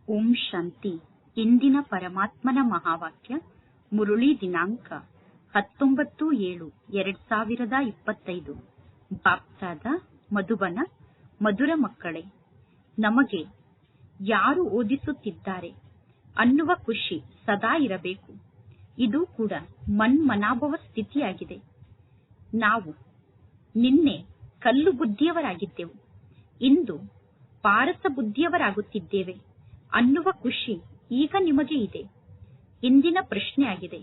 ಓಂ ಶಾಂತಿ. ಇಂದಿನ ಪರಮಾತ್ಮನ ಮಹಾವಾಕ್ಯ ಮುರುಳಿ ದಿನಾಂಕ 19/7/2025. ಬಾಪ್ತಾದ ಮಧುಬನ. ಮಧುರ ಮಕ್ಕಳೇ, ನಮಗೆ ಯಾರು ಓದಿಸುತ್ತಿದ್ದಾರೆ ಅನ್ನುವ ಖುಷಿ ಸದಾ ಇರಬೇಕು. ಇದು ಕೂಡ ಮನ್ಮನಾಭವ ಸ್ಥಿತಿಯಾಗಿದೆ. ನಾವು ನಿನ್ನೆ ಕಲ್ಲು ಬುದ್ಧಿಯವರಾಗಿದ್ದೆವು, ಇಂದು ಪಾರಸ ಬುದ್ಧಿಯವರಾಗುತ್ತಿದ್ದೇವೆ ಅನ್ನುವ ಖುಷಿ ಈಗ ನಿಮಗೆ ಇದೆ. ಇಂದಿನ ಪ್ರಶ್ನೆಯಾಗಿದೆ,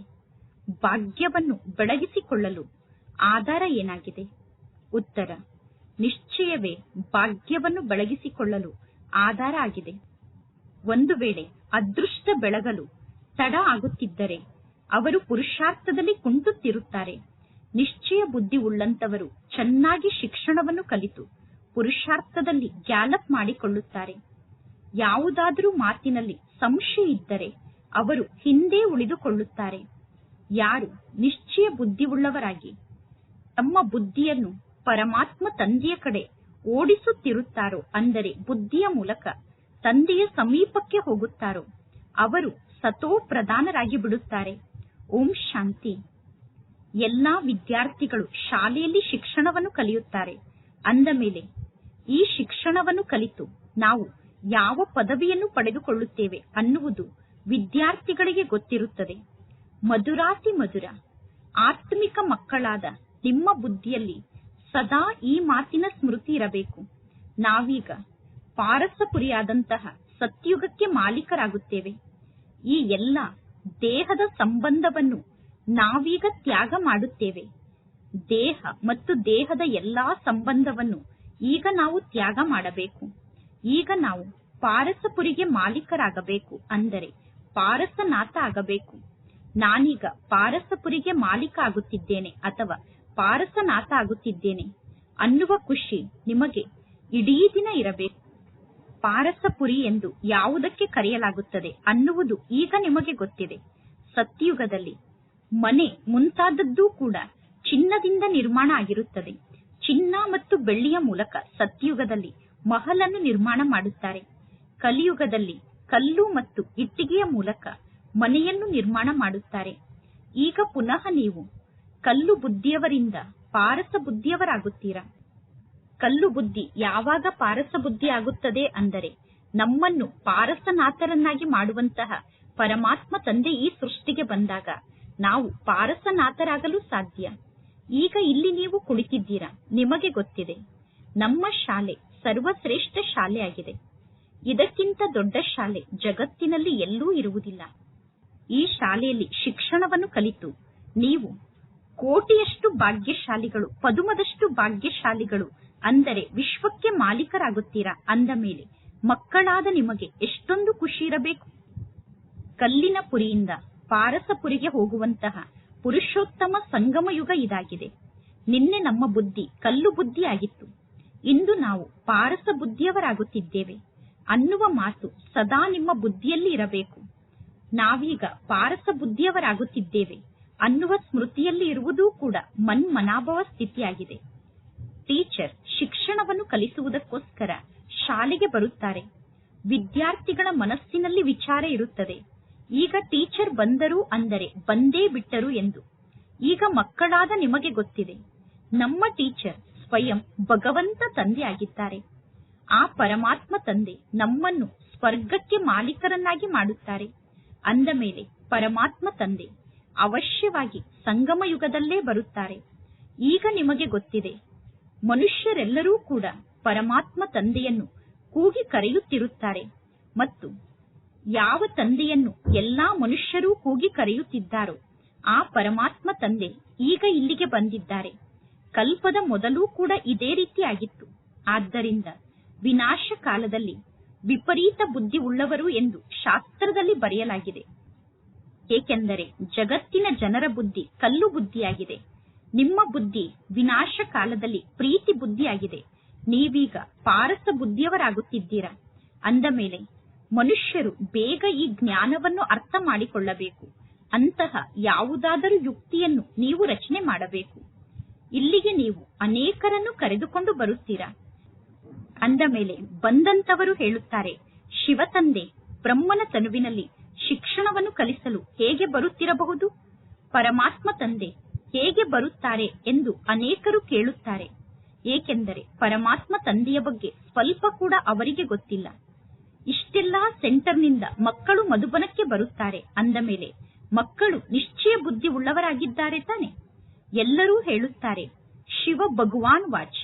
ಭಾಗ್ಯವನ್ನು ಬೆಳಗಿಸಿಕೊಳ್ಳಲು ಆಧಾರ ಏನಾಗಿದೆ? ಉತ್ತರ: ನಿಶ್ಚಯವೇ ಭಾಗ್ಯವನ್ನು ಬೆಳಗಿಸಿಕೊಳ್ಳಲು ಆಧಾರ ಆಗಿದೆ. ಒಂದು ವೇಳೆ ಅದೃಷ್ಟ ಬೆಳಗಲು ತಡ ಆಗುತ್ತಿದ್ದರೆ ಅವರು ಪುರುಷಾರ್ಥದಲ್ಲಿ ಕುಂಟುತ್ತಿರುತ್ತಾರೆ. ನಿಶ್ಚಯ ಬುದ್ಧಿ ಉಳ್ಳಂತವರು ಚೆನ್ನಾಗಿ ಶಿಕ್ಷಣವನ್ನು ಕಲಿತು ಪುರುಷಾರ್ಥದಲ್ಲಿ ಗ್ಯಾಲಪ್ ಮಾಡಿಕೊಳ್ಳುತ್ತಾರೆ. ಯಾವುದಾದರೂ ಮಾತಿನಲ್ಲಿ ಸಂಶಯ ಇದ್ದರೆ ಅವರು ಹಿಂದೆ ಉಳಿದುಕೊಳ್ಳುತ್ತಾರೆ. ಯಾರು ನಿಶ್ಚಯ ಬುದ್ಧಿಯುಳ್ಳವರಾಗಿ ತಮ್ಮ ಬುದ್ಧಿಯನ್ನು ಪರಮಾತ್ಮ ತಂದೆಯ ಕಡೆ ಓಡಿಸುತ್ತಿರುತ್ತಾರೋ, ಅಂದರೆ ಬುದ್ಧಿಯ ಮೂಲಕ ತಂದೆಯ ಸಮೀಪಕ್ಕೆ ಹೋಗುತ್ತಾರೋ, ಅವರು ಸತೋ ಪ್ರಧಾನರಾಗಿ ಬಿಡುತ್ತಾರೆ. ಓಂ ಶಾಂತಿ. ಎಲ್ಲಾ ವಿದ್ಯಾರ್ಥಿಗಳು ಶಾಲೆಯಲ್ಲಿ ಶಿಕ್ಷಣವನ್ನು ಕಲಿಯುತ್ತಾರೆ. ಅಂದ ಮೇಲೆ ಈ ಶಿಕ್ಷಣವನ್ನು ಕಲಿತು ನಾವು ಯಾವ ಪದವಿಯನ್ನು ಪಡೆದುಕೊಳ್ಳುತ್ತೇವೆ ಅನ್ನುವುದು ವಿದ್ಯಾರ್ಥಿಗಳಿಗೆ ಗೊತ್ತಿರುತ್ತದೆ. ಮಧುರಾತಿ ಮಧುರ ಆತ್ಮಿಕ ಮಕ್ಕಳಾದ ನಿಮ್ಮ ಬುದ್ಧಿಯಲ್ಲಿ ಸದಾ ಈ ಮಾತಿನ ಸ್ಮೃತಿ ಇರಬೇಕು. ನಾವೀಗ ಪಾರಸಪುರಿಯಾದಂತಹ ಸತ್ಯುಗಕ್ಕೆ ಮಾಲೀಕರಾಗುತ್ತೇವೆ. ಈ ಎಲ್ಲ ದೇಹದ ಸಂಬಂಧವನ್ನು ನಾವೀಗ ತ್ಯಾಗ ಮಾಡುತ್ತೇವೆ. ದೇಹ ಮತ್ತು ದೇಹದ ಎಲ್ಲಾ ಸಂಬಂಧವನ್ನು ಈಗ ನಾವು ತ್ಯಾಗ ಮಾಡಬೇಕು. ಈಗ ನಾವು ಪಾರಸಪುರಿಗೆ ಮಾಲೀಕರಾಗಬೇಕು, ಅಂದರೆ ಪಾರಸನಾಥ ಆಗಬೇಕು. ನಾನೀಗ ಪಾರಸಪುರಿಗೆ ಮಾಲೀಕ ಆಗುತ್ತಿದ್ದೇನೆ ಅಥವಾ ಪಾರಸನಾಥ ಆಗುತ್ತಿದ್ದೇನೆ ಅನ್ನುವ ಖುಷಿ ನಿಮಗೆ ಇಡೀ ದಿನ ಇರಬೇಕು. ಪಾರಸಪುರಿ ಎಂದು ಯಾವುದಕ್ಕೆ ಕರೆಯಲಾಗುತ್ತದೆ ಅನ್ನುವುದು ಈಗ ನಿಮಗೆ ಗೊತ್ತಿದೆ. ಸತ್ಯುಗದಲ್ಲಿ ಮನೆ ಮುಂತಾದದ್ದೂ ಕೂಡ ಚಿನ್ನದಿಂದ ನಿರ್ಮಾಣ ಆಗಿರುತ್ತದೆ. ಚಿನ್ನ ಮತ್ತು ಬೆಳ್ಳಿಯ ಮೂಲಕ ಸತ್ಯುಗದಲ್ಲಿ ಮಹಲನ್ನು ನಿರ್ಮಾಣ ಮಾಡುತ್ತಾರೆ. ಕಲಿಯುಗದಲ್ಲಿ ಕಲ್ಲು ಮತ್ತು ಇಟ್ಟಿಗೆಯ ಮೂಲಕ ಮನೆಯನ್ನು ನಿರ್ಮಾಣ ಮಾಡುತ್ತಾರೆ. ಈಗ ಪುನಃ ನೀವು ಕಲ್ಲು ಬುದ್ಧಿಯವರಿಂದ ಪಾರಸ ಬುದ್ಧಿಯವರಾಗುತ್ತೀರಾ. ಕಲ್ಲು ಬುದ್ಧಿ ಯಾವಾಗ ಪಾರಸ ಬುದ್ಧಿ ಆಗುತ್ತದೆ ಅಂದರೆ ನಮ್ಮನ್ನು ಪಾರಸನಾಥರನ್ನಾಗಿ ಮಾಡುವಂತಹ ಪರಮಾತ್ಮ ತಂದೆ ಈ ಸೃಷ್ಟಿಗೆ ಬಂದಾಗ ನಾವು ಪಾರಸನಾಥರಾಗಲು ಸಾಧ್ಯ. ಈಗ ಇಲ್ಲಿ ನೀವು ಕುಳಿತಿದ್ದೀರಾ, ನಿಮಗೆ ಗೊತ್ತಿದೆ ನಮ್ಮ ಶಾಲೆ ಸರ್ವಶ್ರೇಷ್ಠ ಶಾಲೆಯಾಗಿದೆ. ಇದಕ್ಕಿಂತ ದೊಡ್ಡ ಶಾಲೆ ಜಗತ್ತಿನಲ್ಲಿ ಎಲ್ಲೂ ಇರುವುದಿಲ್ಲ. ಈ ಶಾಲೆಯಲ್ಲಿ ಶಿಕ್ಷಣವನ್ನು ಕಲಿತು ನೀವು ಕೋಟಿಯಷ್ಟು ಭಾಗ್ಯಶಾಲಿಗಳು, ಪದುಮದಷ್ಟು ಭಾಗ್ಯಶಾಲಿಗಳು, ಅಂದರೆ ವಿಶ್ವಕ್ಕೆ ಮಾಲೀಕರಾಗುತ್ತೀರಾ. ಅಂದ ಮೇಲೆ ಮಕ್ಕಳಾದ ನಿಮಗೆ ಎಷ್ಟೊಂದು ಖುಷಿ ಇರಬೇಕು. ಕಲ್ಲಿನ ಪುರಿಯಿಂದ ಪಾರಸಪುರಿಗೆ ಹೋಗುವಂತಹ ಪುರುಷೋತ್ತಮ ಸಂಗಮ ಯುಗ ಇದಾಗಿದೆ. ನಿನ್ನೆ ನಮ್ಮ ಬುದ್ಧಿ ಕಲ್ಲು ಬುದ್ಧಿಯಾಗಿತ್ತು, ಇಂದು ನಾವು ಪಾರಸ ಬುದ್ಧಿಯವರಾಗುತ್ತಿದ್ದೇವೆ ಅನ್ನುವ ಮಾತು ಸದಾ ನಿಮ್ಮ ಬುದ್ಧಿಯಲ್ಲಿ ಇರಬೇಕು. ನಾವೀಗ ಪಾರಸ ಬುದ್ಧಿಯವರಾಗುತ್ತಿದ್ದೇವೆ ಅನ್ನುವ ಸ್ಮೃತಿಯಲ್ಲಿ ಇರುವುದೂ ಕೂಡ ಮನ್ಮನಾಭವ ಸ್ಥಿತಿಯಾಗಿದೆ. ಟೀಚರ್ ಶಿಕ್ಷಣವನ್ನು ಕಲಿಸುವುದಕ್ಕೋಸ್ಕರ ಶಾಲೆಗೆ ಬರುತ್ತಾರೆ. ವಿದ್ಯಾರ್ಥಿಗಳ ಮನಸ್ಸಿನಲ್ಲಿ ವಿಚಾರ ಇರುತ್ತದೆ, ಈಗ ಟೀಚರ್ ಬಂದರು ಅಂದರೆ ಬಂದೇ ಬಿಟ್ಟರು ಎಂದು. ಈಗ ಮಕ್ಕಳಾದ ನಿಮಗೆ ಗೊತ್ತಿದೆ, ನಮ್ಮ ಟೀಚರ್ ಸ್ವಯಂ ಭಗವಂತ ತಂದೆ ಆಗಿದ್ದಾರೆ. ಆ ಪರಮಾತ್ಮ ತಂದೆ ನಮ್ಮನ್ನು ಸ್ವರ್ಗಕ್ಕೆ ಮಾಲೀಕರನ್ನಾಗಿ ಮಾಡುತ್ತಾರೆ. ಅಂದ ಮೇಲೆ ಪರಮಾತ್ಮ ತಂದೆ ಅವಶ್ಯವಾಗಿ ಸಂಗಮ ಯುಗದಲ್ಲೇ ಬರುತ್ತಾರೆ. ಈಗ ನಿಮಗೆ ಗೊತ್ತಿದೆ, ಮನುಷ್ಯರೆಲ್ಲರೂ ಕೂಡ ಪರಮಾತ್ಮ ತಂದೆಯನ್ನು ಕೂಗಿ ಕರೆಯುತ್ತಿರುತ್ತಾರೆ. ಮತ್ತು ಯಾವ ತಂದೆಯನ್ನು ಎಲ್ಲಾ ಮನುಷ್ಯರೂ ಕೂಗಿ ಕರೆಯುತ್ತಿದ್ದಾರೋ ಆ ಪರಮಾತ್ಮ ತಂದೆ ಈಗ ಇಲ್ಲಿಗೆ ಬಂದಿದ್ದಾರೆ. ಕಲ್ಪದ ಮೊದಲೂ ಕೂಡ ಇದೇ ರೀತಿಯಾಗಿತ್ತು. ಆದ್ದರಿಂದ ವಿನಾಶ ಕಾಲದಲ್ಲಿ ವಿಪರೀತ ಬುದ್ಧಿ ಉಳ್ಳವರು ಎಂದು ಶಾಸ್ತ್ರದಲ್ಲಿ ಬರೆಯಲಾಗಿದೆ. ಏಕೆಂದರೆ ಜಗತ್ತಿನ ಜನರ ಬುದ್ಧಿ ಕಲ್ಲು ಬುದ್ಧಿಯಾಗಿದೆ. ನಿಮ್ಮ ಬುದ್ಧಿ ವಿನಾಶ ಕಾಲದಲ್ಲಿ ಪ್ರೀತಿ ಬುದ್ಧಿಯಾಗಿದೆ. ನೀವೀಗ ಪಾರಸ ಬುದ್ಧಿಯವರಾಗುತ್ತಿದ್ದೀರಾ. ಅಂದ ಮೇಲೆ ಮನುಷ್ಯರು ಬೇಗ ಈ ಜ್ಞಾನವನ್ನು ಅರ್ಥ ಮಾಡಿಕೊಳ್ಳಬೇಕು. ಅಂತಹ ಯಾವುದಾದರೂ ಯುಕ್ತಿಯನ್ನು ನೀವು ರಚನೆ ಮಾಡಬೇಕು. ಇಲ್ಲಿಗೆ ನೀವು ಅನೇಕರನ್ನು ಕರೆದುಕೊಂಡು ಬರುತ್ತೀರಾ. ಅಂದ ಮೇಲೆ ಬಂದಂತವರು ಹೇಳುತ್ತಾರೆ, ಶಿವ ತಂದೆ ಬ್ರಹ್ಮನ ತನುವಿನಲ್ಲಿ ಶಿಕ್ಷಣವನ್ನು ಕಲಿಸಲು ಹೇಗೆ ಬರುತ್ತಿರಬಹುದು? ಪರಮಾತ್ಮ ತಂದೆ ಹೇಗೆ ಬರುತ್ತಾರೆ ಎಂದು ಅನೇಕರು ಕೇಳುತ್ತಾರೆ. ಏಕೆಂದರೆ ಪರಮಾತ್ಮ ತಂದೆಯ ಬಗ್ಗೆ ಸ್ವಲ್ಪ ಕೂಡ ಅವರಿಗೆ ಗೊತ್ತಿಲ್ಲ. ಇಷ್ಟೆಲ್ಲಾ ಸೆಂಟರ್ನಿಂದ ಮಕ್ಕಳು ಮಧುಬನಕ್ಕೆ ಬರುತ್ತಾರೆ ಅಂದ ಮೇಲೆ ಮಕ್ಕಳು ನಿಶ್ಚಯ ಬುದ್ಧಿ ಉಳ್ಳವರಾಗಿದ್ದಾರೆ ತಾನೆ? ಎಲ್ಲರೂ ಹೇಳುತ್ತಾರೆ, ಶಿವ ಭಗವಾನ್ ವಾಚ್.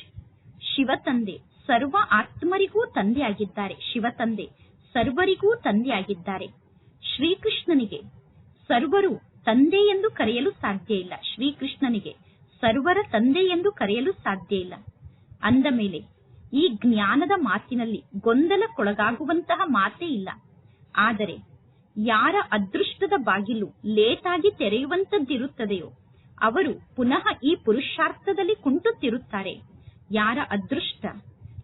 ಶಿವ ತಂದೆ ಸರ್ವ ಆತ್ಮರಿಗೂ ತಂದೆಯಾಗಿದ್ದಾರೆ. ಶಿವ ತಂದೆ ಸರ್ವರಿಗೂ ತಂದೆಯಾಗಿದ್ದಾರೆ. ಶ್ರೀಕೃಷ್ಣನಿಗೆ ಸರ್ವರು ತಂದೆ ಎಂದು ಕರೆಯಲು ಸಾಧ್ಯ ಇಲ್ಲ. ಶ್ರೀಕೃಷ್ಣನಿಗೆ ಸರ್ವರ ತಂದೆ ಎಂದು ಕರೆಯಲು ಸಾಧ್ಯ ಇಲ್ಲ. ಅಂದ ಮೇಲೆ ಈ ಜ್ಞಾನದ ಮಾತಿನಲ್ಲಿ ಗೊಂದಲಕ್ಕೊಳಗಾಗುವಂತಹ ಮಾತೇ ಇಲ್ಲ. ಆದರೆ ಯಾರ ಅದೃಷ್ಟದ ಬಾಗಿಲು ಲೇಟಾಗಿ ತೆರೆಯುವಂತದ್ದಿರುತ್ತದೆಯೋ ಅವರು ಪುನಃ ಈ ಪುರುಷಾರ್ಥದಲ್ಲಿ ಕುಂಟುತ್ತಿರುತ್ತಾರೆ. ಯಾರ ಅದೃಷ್ಟ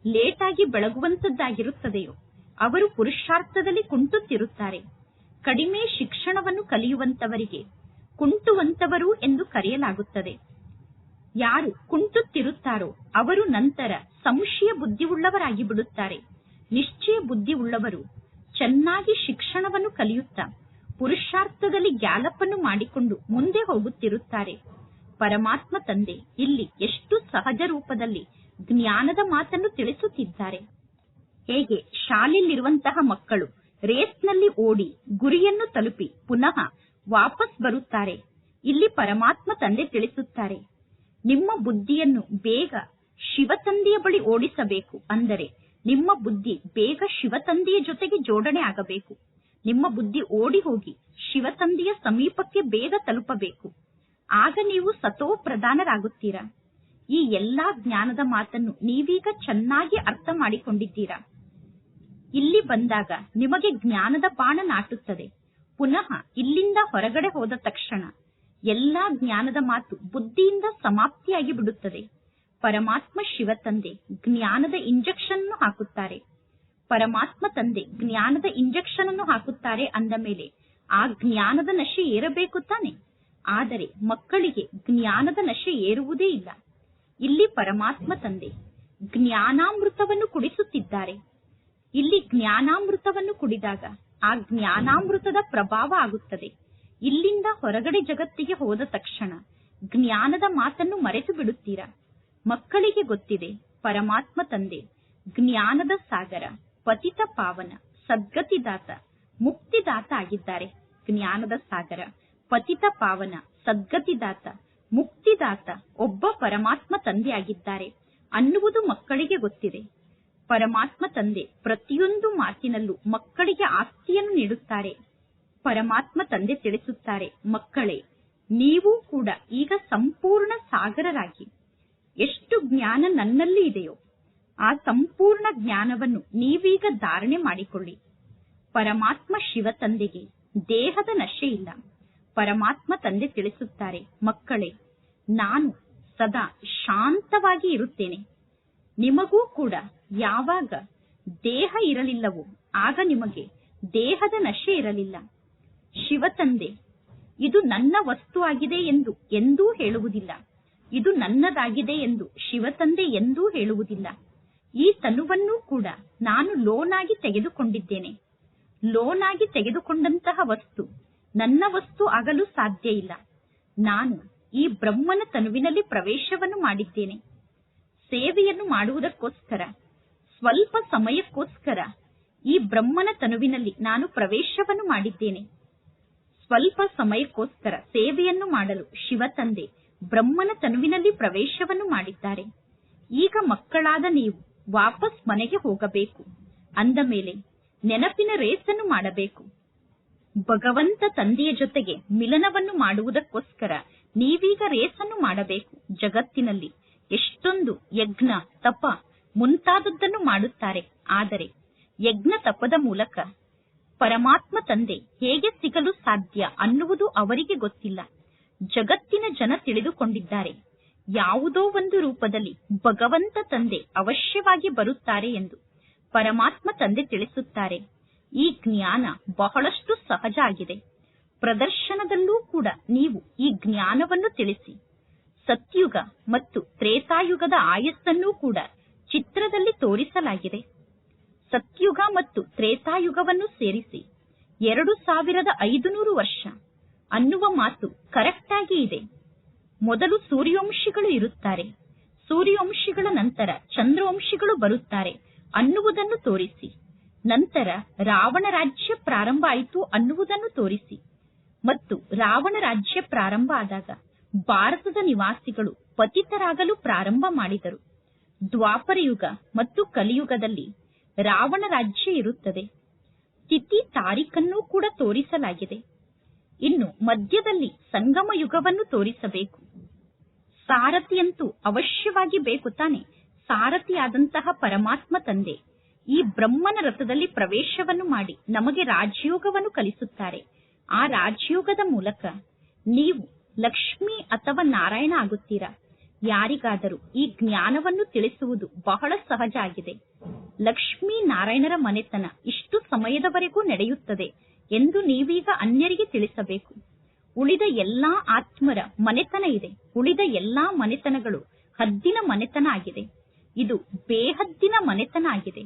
ಲೇಟಾಗಿ ಬೆಳಗುವಂತದ್ದಾಗಿರುತ್ತದೆಯೋ ಅವರು ಪುರುಷಾರ್ಥದಲ್ಲಿ ಕುಂಟುತ್ತಿರುತ್ತಾರೆ. ಕಡಿಮೆ ಶಿಕ್ಷಣವನ್ನು ಕಲಿಯುವಂತವರಿಗೆ ಕುಂಟುವಂತವರು ಎಂದು ಕರೆಯಲಾಗುತ್ತದೆ. ಯಾರು ಕುಂಟುತ್ತಿರುತ್ತಾರೋ ಅವರು ನಂತರ ಸಂಶಯ ಬುದ್ಧಿಯುಳ್ಳವರಾಗಿ ಬಿಡುತ್ತಾರೆ. ನಿಶ್ಚಯ ಬುದ್ಧಿಯುಳ್ಳವರು ಚೆನ್ನಾಗಿ ಶಿಕ್ಷಣವನ್ನು ಕಲಿಯುತ್ತಾ ಪುರುಷಾರ್ಥದಲ್ಲಿ ಗ್ಯಾಲಪ್ ಅನ್ನು ಮಾಡಿಕೊಂಡು ಮುಂದೆ ಹೋಗುತ್ತಿರುತ್ತಾರೆ. ಪರಮಾತ್ಮ ತಂದೆ ಇಲ್ಲಿ ಎಷ್ಟು ಸಹಜ ರೂಪದಲ್ಲಿ ಜ್ಞಾನದ ಮಾತನ್ನು ತಿಳಿಸುತ್ತಿದ್ದಾರೆ. ಹೇಗೆ ಶಾಲೆಯಲ್ಲಿರುವಂತಹ ಮಕ್ಕಳು ರೇಸ್ನಲ್ಲಿ ಓಡಿ ಗುರಿಯನ್ನು ತಲುಪಿ ಪುನಃ ವಾಪಸ್ ಬರುತ್ತಾರೆ. ಇಲ್ಲಿ ಪರಮಾತ್ಮ ತಂದೆ ತಿಳಿಸುತ್ತಾರೆ, ನಿಮ್ಮ ಬುದ್ಧಿಯನ್ನು ಬೇಗ ಶಿವತಂದೆಯ ಬಳಿ ಓಡಿಸಬೇಕು. ಅಂದರೆ ನಿಮ್ಮ ಬುದ್ಧಿ ಬೇಗ ಶಿವತಂದೆಯ ಜೊತೆಗೆ ಜೋಡಣೆ ಆಗಬೇಕು. ನಿಮ್ಮ ಬುದ್ಧಿ ಓಡಿ ಹೋಗಿ ಶಿವತಂದೆಯ ಸಮೀಪಕ್ಕೆ ಬೇಗ ತಲುಪಬೇಕು. ಆಗ ನೀವು ಸತೋ ಪ್ರಧಾನರಾಗುತ್ತೀರಾ. ಈ ಎಲ್ಲಾ ಜ್ಞಾನದ ಮಾತನ್ನು ನೀವೀಗ ಚೆನ್ನಾಗಿ ಅರ್ಥ ಮಾಡಿಕೊಂಡಿದ್ದೀರಾ. ಇಲ್ಲಿ ಬಂದಾಗ ನಿಮಗೆ ಜ್ಞಾನದ ಬಾಣ ನಾಟುತ್ತದೆ. ಪುನಃ ಇಲ್ಲಿಂದ ಹೊರಗಡೆ ಹೋದ ತಕ್ಷಣ ಎಲ್ಲಾ ಜ್ಞಾನದ ಮಾತು ಬುದ್ಧಿಯಿಂದ ಸಮಾಪ್ತಿಯಾಗಿ ಬಿಡುತ್ತದೆ. ಪರಮಾತ್ಮ ಶಿವ ತಂದೆ ಜ್ಞಾನದ ಇಂಜೆಕ್ಷನ್ ಅನ್ನು ಹಾಕುತ್ತಾರೆ. ಪರಮಾತ್ಮ ತಂದೆ ಜ್ಞಾನದ ಇಂಜೆಕ್ಷನ್ ಅನ್ನು ಹಾಕುತ್ತಾರೆ ಅಂದ ಮೇಲೆ ಆ ಜ್ಞಾನದ ನಶೆ ಏರಬೇಕು ತಾನೆ? ಆದರೆ ಮಕ್ಕಳಿಗೆ ಜ್ಞಾನದ ನಶೆ ಏರುವುದೇ ಇಲ್ಲ. ಇಲ್ಲಿ ಪರಮಾತ್ಮ ತಂದೆ ಜ್ಞಾನಾಮೃತವನ್ನು ಕುಡಿಸುತ್ತಿದ್ದಾರೆ. ಇಲ್ಲಿ ಜ್ಞಾನಾಮೃತವನ್ನು ಕುಡಿದಾಗ ಆ ಜ್ಞಾನಾಮೃತದ ಪ್ರಭಾವ ಆಗುತ್ತದೆ. ಇಲ್ಲಿಂದ ಹೊರಗಡೆ ಜಗತ್ತಿಗೆ ಹೋದ ತಕ್ಷಣ ಜ್ಞಾನದ ಮಾತನ್ನು ಮರೆತು ಬಿಡುತ್ತೀರಾ. ಮಕ್ಕಳಿಗೆ ಗೊತ್ತಿದೆ, ಪರಮಾತ್ಮ ತಂದೆ ಜ್ಞಾನದ ಸಾಗರ, ಪತಿತ ಪಾವನ, ಸದ್ಗತಿದಾತ, ಮುಕ್ತಿದಾತ ಆಗಿದ್ದಾರೆ. ಜ್ಞಾನದ ಸಾಗರ, ಪತಿತ ಪಾವನ, ಸದ್ಗತಿದಾತ, ಮುಕ್ತಿದಾತ ಒಬ್ಬ ಪರಮಾತ್ಮ ತಂದೆ ಆಗಿದ್ದಾರೆ ಅನ್ನುವುದು ಮಕ್ಕಳಿಗೆ ಗೊತ್ತಿದೆ. ಪರಮಾತ್ಮ ತಂದೆ ಪ್ರತಿಯೊಂದು ಮಾತಿನಲ್ಲೂ ಮಕ್ಕಳಿಗೆ ಆಸ್ತಿಯನ್ನು ನೀಡುತ್ತಾರೆ. ಪರಮಾತ್ಮ ತಂದೆ ತಿಳಿಸುತ್ತಾರೆ, ಮಕ್ಕಳೇ, ನೀವು ಕೂಡ ಈಗ ಸಂಪೂರ್ಣ ಸಾಗರರಾಗಿ ಎಷ್ಟು ಜ್ಞಾನ ನನ್ನಲ್ಲಿ ಇದೆಯೋ ಆ ಸಂಪೂರ್ಣ ಜ್ಞಾನವನ್ನು ನೀವೀಗ ಧಾರಣೆ ಮಾಡಿಕೊಳ್ಳಿ. ಪರಮಾತ್ಮ ಶಿವ ತಂದೆಗೆ ದೇಹದ ನಶೆ ಇಲ್ಲ. ಪರಮಾತ್ಮ ತಂದೆ ತಿಳಿಸುತ್ತಾರೆ, ಮಕ್ಕಳೇ, ನಾನು ಸದಾ ಶಾಂತವಾಗಿ ಇರುತ್ತೇನೆ. ನಿಮಗೂ ಕೂಡ ಯಾವಾಗ ದೇಹ ಇರಲಿಲ್ಲವೋ ಆಗ ನಿಮಗೆ ದೇಹದ ನಶೆ ಇರಲಿಲ್ಲ. ಶಿವ ತಂದೆ ಇದು ನನ್ನ ವಸ್ತು ಆಗಿದೆ ಎಂದು ಎಂದೂ ಹೇಳುವುದಿಲ್ಲ. ಇದು ನನ್ನದಾಗಿದೆ ಎಂದು ಶಿವ ತಂದೆ ಎಂದೂ ಹೇಳುವುದಿಲ್ಲ. ಈ ತನುವನ್ನು ಕೂಡ ನಾನು ಲೋನ್ ಆಗಿ ತೆಗೆದುಕೊಂಡಿದ್ದೇನೆ. ಲೋನ್ ಆಗಿ ತೆಗೆದುಕೊಂಡಂತಹ ವಸ್ತು ನನ್ನ ವಸ್ತು ಆಗಲು ಸಾಧ್ಯ ಇಲ್ಲ. ನಾನು ಈ ಬ್ರಹ್ಮನ ತನುವಿನಲ್ಲಿ ಪ್ರವೇಶವನ್ನು ಮಾಡಿದ್ದೇನೆ. ಸೇವೆಯನ್ನು ಮಾಡುವುದಕ್ಕೋಸ್ಕರ, ಸ್ವಲ್ಪ ಸಮಯಕ್ಕೋಸ್ಕರ ಈ ಬ್ರಹ್ಮನ ತನುವಿನಲ್ಲಿ ನಾನು ಪ್ರವೇಶವನ್ನು ಮಾಡಿದ್ದೇನೆ. ಸ್ವಲ್ಪ ಸಮಯಕ್ಕೋಸ್ಕರ ಸೇವೆಯನ್ನು ಮಾಡಲು ಶಿವ ತಂದೆ ಬ್ರಹ್ಮನ ತನುವಿನಲ್ಲಿ ಪ್ರವೇಶವನ್ನು ಮಾಡಿದ್ದಾರೆ. ಈಗ ಮಕ್ಕಳಾದ ನೀವು ವಾಪಸ್ ಮನೆಗೆ ಹೋಗಬೇಕು. ಅಂದ ಮೇಲೆ ನೆನಪಿನ ರೇಸನ್ನು ಮಾಡಬೇಕು. ಭಗವಂತ ತಂದೆಯ ಜೊತೆಗೆ ಮಿಲನವನ್ನು ಮಾಡುವುದಕ್ಕೋಸ್ಕರ ನೀವೀಗ ರೇಸನ್ನು ಮಾಡಬೇಕು. ಜಗತ್ತಿನಲ್ಲಿ ಎಷ್ಟೊಂದು ಯಜ್ಞ, ತಪ ಮುಂತಾದದ್ದನ್ನು ಮಾಡುತ್ತಾರೆ. ಆದರೆ ಯಜ್ಞ ತಪದ ಮೂಲಕ ಪರಮಾತ್ಮ ತಂದೆ ಹೇಗೆ ಸಿಗಲು ಸಾಧ್ಯ ಅನ್ನುವುದು ಅವರಿಗೆ ಗೊತ್ತಿಲ್ಲ. ಜಗತ್ತಿನ ಜನ ತಿಳಿದುಕೊಂಡಿದ್ದಾರೆ, ಯಾವುದೋ ಒಂದು ರೂಪದಲ್ಲಿ ಭಗವಂತ ತಂದೆ ಅವಶ್ಯವಾಗಿ ಬರುತ್ತಾರೆ ಎಂದು. ಪರಮಾತ್ಮ ತಂದೆ ತಿಳಿಸುತ್ತಾರೆ, ಈ ಜ್ಞಾನ ಬಹಳಷ್ಟು ಸಹಜ ಆಗಿದೆ. ಪ್ರದರ್ಶನದಲ್ಲೂ ಕೂಡ ನೀವು ಈ ಜ್ಞಾನವನ್ನು ತಿಳಿಸಿ. ಸತ್ಯುಗ ಮತ್ತು ತ್ರೇತಾಯುಗದ ಆಯಸ್ಸನ್ನೂ ಕೂಡ ಚಿತ್ರದಲ್ಲಿ ತೋರಿಸಲಾಗಿದೆ. ಸತ್ಯುಗ ಮತ್ತು ತ್ರೇತಾಯುಗವನ್ನು ಸೇರಿಸಿ 2500 ವರ್ಷ ಅನ್ನುವ ಮಾತು ಕರೆಕ್ಟ್ ಆಗಿ ಇದೆ. ಮೊದಲು ಸೂರ್ಯವಂಶಿಗಳು ಇರುತ್ತಾರೆ, ಸೂರ್ಯವಂಶಿಗಳ ನಂತರ ಚಂದ್ರವಂಶಿಗಳು ಬರುತ್ತಾರೆ ಅನ್ನುವುದನ್ನು ತೋರಿಸಿ, ನಂತರ ರಾವಣ ರಾಜ್ಯ ಪ್ರಾರಂಭ ಆಯಿತು ಅನ್ನುವುದನ್ನು ತೋರಿಸಿ, ಮತ್ತು ರಾವಣ ರಾಜ್ಯ ಪ್ರಾರಂಭ ಆದಾಗ ಭಾರತದ ನಿವಾಸಿಗಳು ಪತಿತರಾಗಲು ಪ್ರಾರಂಭ ಮಾಡಿದರು. ದ್ವಾಪರ ಯುಗ ಮತ್ತು ಕಲಿಯುಗದಲ್ಲಿ ರಾವಣ ರಾಜ್ಯ ಇರುತ್ತದೆ. ತಿಥಿ ತಾರೀಖನ್ನು ಕೂಡ ತೋರಿಸಲಾಗಿದೆ. ಇನ್ನು ಮಧ್ಯದಲ್ಲಿ ಸಂಗಮ ಯುಗವನ್ನು ತೋರಿಸಬೇಕು. ಸಾರಥಿಯಂತೂ ಅವಶ್ಯವಾಗಿ ಬೇಕು ತಾನೆ. ಸಾರಥಿಯಾದಂತಹ ಪರಮಾತ್ಮ ತಂದೆ ಈ ಬ್ರಹ್ಮನ ರಥದಲ್ಲಿ ಪ್ರವೇಶವನ್ನು ಮಾಡಿ ನಮಗೆ ರಾಜಯೋಗವನ್ನು ಕಲಿಸುತ್ತಾರೆ. ಆ ರಾಜಯೋಗದ ಮೂಲಕ ನೀವು ಲಕ್ಷ್ಮಿ ಅಥವಾ ನಾರಾಯಣ ಆಗುತ್ತೀರಾ. ಯಾರಿಗಾದರೂ ಈ ಜ್ಞಾನವನ್ನು ತಿಳಿಸುವುದು ಬಹಳ ಸಹಜ ಆಗಿದೆ. ಲಕ್ಷ್ಮೀ ನಾರಾಯಣರ ಮನೆತನ ಇಷ್ಟು ಸಮಯದವರೆಗೂ ನಡೆಯುತ್ತದೆ ಎಂದು ನೀವೀಗ ಅನ್ಯರಿಗೆ ತಿಳಿಸಬೇಕು. ಉಳಿದ ಎಲ್ಲಾ ಆತ್ಮರ ಮನೆತನ ಇದೆ. ಉಳಿದ ಎಲ್ಲಾ ಮನೆತನಗಳು ಹದ್ದಿನ ಮನೆತನ ಆಗಿದೆ. ಇದು ಬೇಹದ್ದಿನ ಮನೆತನ ಆಗಿದೆ.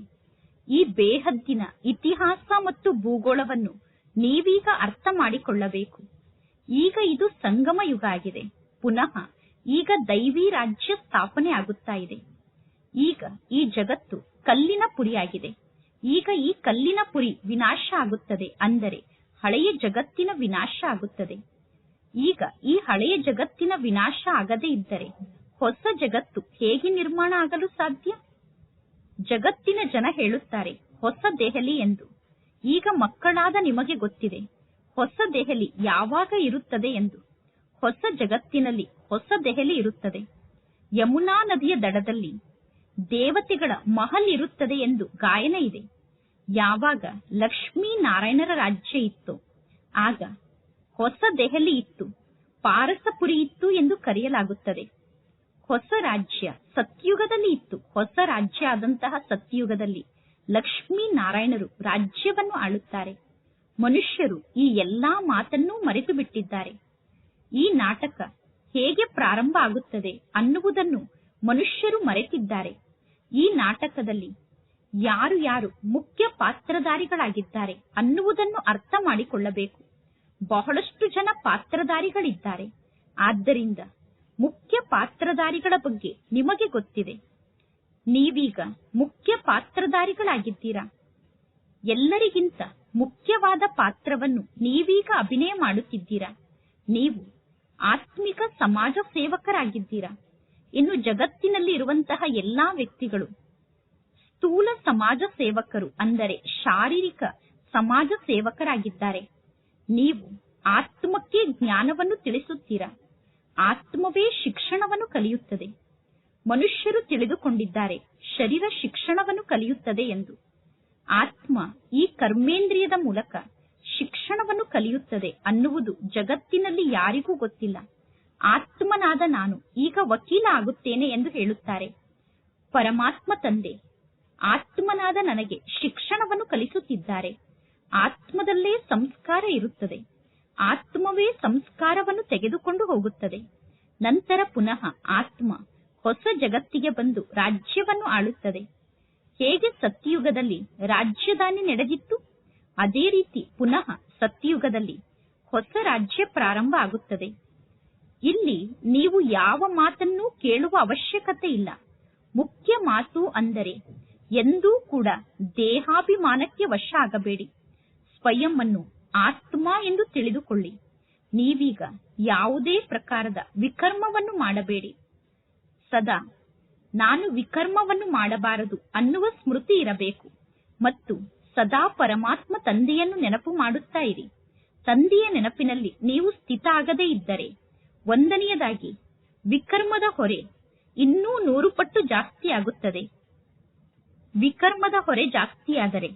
ಈ ಬೇಹದ್ದಿನ ಇತಿಹಾಸ ಮತ್ತು ಭೂಗೋಳವನ್ನು ನೀವೀಗ ಅರ್ಥ ಮಾಡಿಕೊಳ್ಳಬೇಕು. ಈಗ ಇದು ಸಂಗಮ ಯುಗ ಆಗಿದೆ. ಪುನಃ ಈಗ ದೈವಿ ರಾಜ್ಯ ಸ್ಥಾಪನೆ ಆಗುತ್ತಾ ಇದೆ. ಈಗ ಈ ಜಗತ್ತು ಕಲ್ಲಿನ ಪುರಿಯಾಗಿದೆ. ಈಗ ಈ ಕಲ್ಲಿನ ಪುರಿ ವಿನಾಶ ಆಗುತ್ತದೆ, ಅಂದರೆ ಹಳೆಯ ಜಗತ್ತಿನ ವಿನಾಶ ಆಗುತ್ತದೆ. ಈಗ ಈ ಹಳೆಯ ಜಗತ್ತಿನ ವಿನಾಶ ಆಗದೇ ಇದ್ದರೆ ಹೊಸ ಜಗತ್ತು ಹೇಗೆ ನಿರ್ಮಾಣ ಆಗಲು ಸಾಧ್ಯ? ಜಗತ್ತಿನ ಜನ ಹೇಳುತ್ತಾರೆ ಹೊಸ ದೆಹಲಿ ಎಂದು. ಈಗ ಮಕ್ಕಳಾದ ನಿಮಗೆ ಗೊತ್ತಿದೆ ಹೊಸ ದೆಹಲಿ ಯಾವಾಗ ಇರುತ್ತದೆ ಎಂದು. ಹೊಸ ಜಗತ್ತಿನಲ್ಲಿ ಹೊಸ ದೆಹಲಿ ಇರುತ್ತದೆ. ಯಮುನಾ ನದಿಯ ದಡದಲ್ಲಿ ದೇವತೆಗಳ ಮಹಲ್ ಇರುತ್ತದೆ ಎಂದು ಗಾಯನ ಇದೆ. ಯಾವಾಗ ಲಕ್ಷ್ಮೀ ನಾರಾಯಣರ ರಾಜ್ಯ ಇತ್ತು ಆಗ ಹೊಸ ದೆಹಲಿ ಇತ್ತು, ಪಾರಸಪುರಿ ಇತ್ತು ಎಂದು ಕರೆಯಲಾಗುತ್ತದೆ. ಹೊಸ ರಾಜ್ಯ ಸತ್ಯುಗದಲ್ಲಿ ಇತ್ತು. ಹೊಸ ರಾಜ್ಯ ಆದಂತಹ ಸತ್ಯುಗದಲ್ಲಿ ಲಕ್ಷ್ಮೀ ನಾರಾಯಣರು ರಾಜ್ಯವನ್ನು ಆಳುತ್ತಾರೆ. ಮನುಷ್ಯರು ಈ ಎಲ್ಲಾ ಮಾತನ್ನೂ ಮರೆತು ಬಿಟ್ಟಿದ್ದಾರೆ. ಈ ನಾಟಕ ಹೇಗೆ ಪ್ರಾರಂಭ ಆಗುತ್ತದೆ ಅನ್ನುವುದನ್ನು ಮನುಷ್ಯರು ಮರೆತಿದ್ದಾರೆ. ಈ ನಾಟಕದಲ್ಲಿ ಯಾರು ಯಾರು ಮುಖ್ಯ ಪಾತ್ರಧಾರಿಗಳಾಗಿದ್ದಾರೆ ಅನ್ನುವುದನ್ನು ಅರ್ಥ ಮಾಡಿಕೊಳ್ಳಬೇಕು. ಬಹಳಷ್ಟು ಜನ ಪಾತ್ರಧಾರಿಗಳಿದ್ದಾರೆ. ಆದ್ದರಿಂದ ಮುಖ್ಯ ಪಾತ್ರಧಾರಿಗಳ ಬಗ್ಗೆ ನಿಮಗೆ ಗೊತ್ತಿದೆ. ನೀವೀಗ ಮುಖ್ಯ ಪಾತ್ರಧಾರಿಗಳಾಗಿದ್ದೀರಾ. ಎಲ್ಲರಿಗಿಂತ ಮುಖ್ಯವಾದ ಪಾತ್ರವನ್ನು ನೀವೀಗ ಅಭಿನಯ ಮಾಡುತ್ತಿದ್ದೀರಾ. ನೀವು ಆತ್ಮಿಕ ಸಮಾಜ ಸೇವಕರಾಗಿದ್ದೀರಾ. ಇನ್ನು ಜಗತ್ತಿನಲ್ಲಿ ಇರುವಂತಹ ಎಲ್ಲಾ ವ್ಯಕ್ತಿಗಳು ಸ್ಥೂಲ ಸಮಾಜ ಸೇವಕರು, ಅಂದರೆ ಶಾರೀರಿಕ ಸಮಾಜ ಸೇವಕರಾಗಿದ್ದಾರೆ. ನೀವು ಆತ್ಮಕ್ಕೆ ಜ್ಞಾನವನ್ನು ತಿಳಿಸುತ್ತೀರಾ. ಆತ್ಮವೇ ಶಿಕ್ಷಣವನ್ನು ಕಲಿಯುತ್ತದೆ. ಮನುಷ್ಯರು ತಿಳಿದುಕೊಂಡಿದ್ದಾರೆ ಶರೀರ ಶಿಕ್ಷಣವನ್ನು ಕಲಿಯುತ್ತದೆ ಎಂದು. ಆತ್ಮ ಈ ಕರ್ಮೇಂದ್ರಿಯದ ಮೂಲಕ ಶಿಕ್ಷಣವನ್ನು ಕಲಿಯುತ್ತದೆ ಅನ್ನುವುದು ಜಗತ್ತಿನಲ್ಲಿ ಯಾರಿಗೂ ಗೊತ್ತಿಲ್ಲ. ಆತ್ಮನಾದ ನಾನು ಈಗ ವಕೀಲ ಆಗುತ್ತೇನೆ ಎಂದು ಹೇಳುತ್ತಾರೆ. ಪರಮಾತ್ಮ ತಂದೆ ಆತ್ಮನಾದ ನನಗೆ ಶಿಕ್ಷಣವನ್ನು ಕಲಿಸುತ್ತಿದ್ದಾರೆ. ಆತ್ಮದಲ್ಲೇ ಸಂಸ್ಕಾರ ಇರುತ್ತದೆ. ಆತ್ಮವೇ ಸಂಸ್ಕಾರವನ್ನು ತೆಗೆದುಕೊಂಡು ಹೋಗುತ್ತದೆ. ನಂತರ ಪುನಃ ಆತ್ಮ ಹೊಸ ಜಗತ್ತಿಗೆ ಬಂದು ರಾಜ್ಯವನ್ನು ಆಳುತ್ತದೆ. ಹೇಗೆ ಸತ್ಯಯುಗದಲ್ಲಿ ರಾಜ್ಯದಾನಿ ನಡೆದಿತ್ತು, ಅದೇ ರೀತಿ ಪುನಃ ಸತ್ಯಯುಗದಲ್ಲಿ ಹೊಸ ರಾಜ್ಯ ಪ್ರಾರಂಭ ಆಗುತ್ತದೆ. ಇಲ್ಲಿ ನೀವು ಯಾವ ಮಾತನ್ನೂ ಕೇಳುವ ಅವಶ್ಯಕತೆ ಇಲ್ಲ. ಮುಖ್ಯ ಮಾತು ಅಂದರೆ ಎಂದೂ ಕೂಡ ದೇಹಾಭಿಮಾನಕ್ಕೆ ವಶ ಆಗಬೇಡಿ. ಸ್ವಯಂ ಅನ್ನು ಆತ್ಮ ಎಂದು ತಿಳಿದುಕೊಳ್ಳಿ. ನೀವೀಗ ಯಾವುದೇ ಪ್ರಕಾರದ ವಿಕರ್ಮವನ್ನು ಮಾಡಬೇಡಿ. ಸದಾ ನಾನು ವಿಕರ್ಮವನ್ನು ಮಾಡಬಾರದು ಅನ್ನುವ ಸ್ಮೃತಿ ಇರಬೇಕು. ಮತ್ತು ಸದಾ ಪರಮಾತ್ಮ ತಂದೆಯನ್ನು ನೆನಪು ಮಾಡುತ್ತಾ ಇರಿ. ತಂದೆಯ ನೆನಪಿನಲ್ಲಿ ನೀವು ಸ್ಥಿತ ಆಗದೇ ಇದ್ದರೆ, ಒಂದನೆಯದಾಗಿ ವಿಕರ್ಮದ ಹೊರೆ ಇನ್ನೂ 100 ಪಟ್ಟು ಜಾಸ್ತಿ ಆಗುತ್ತದೆ. ವಿಕರ್ಮದ ಹೊರೆ ಜಾಸ್ತಿಯಾದರೆ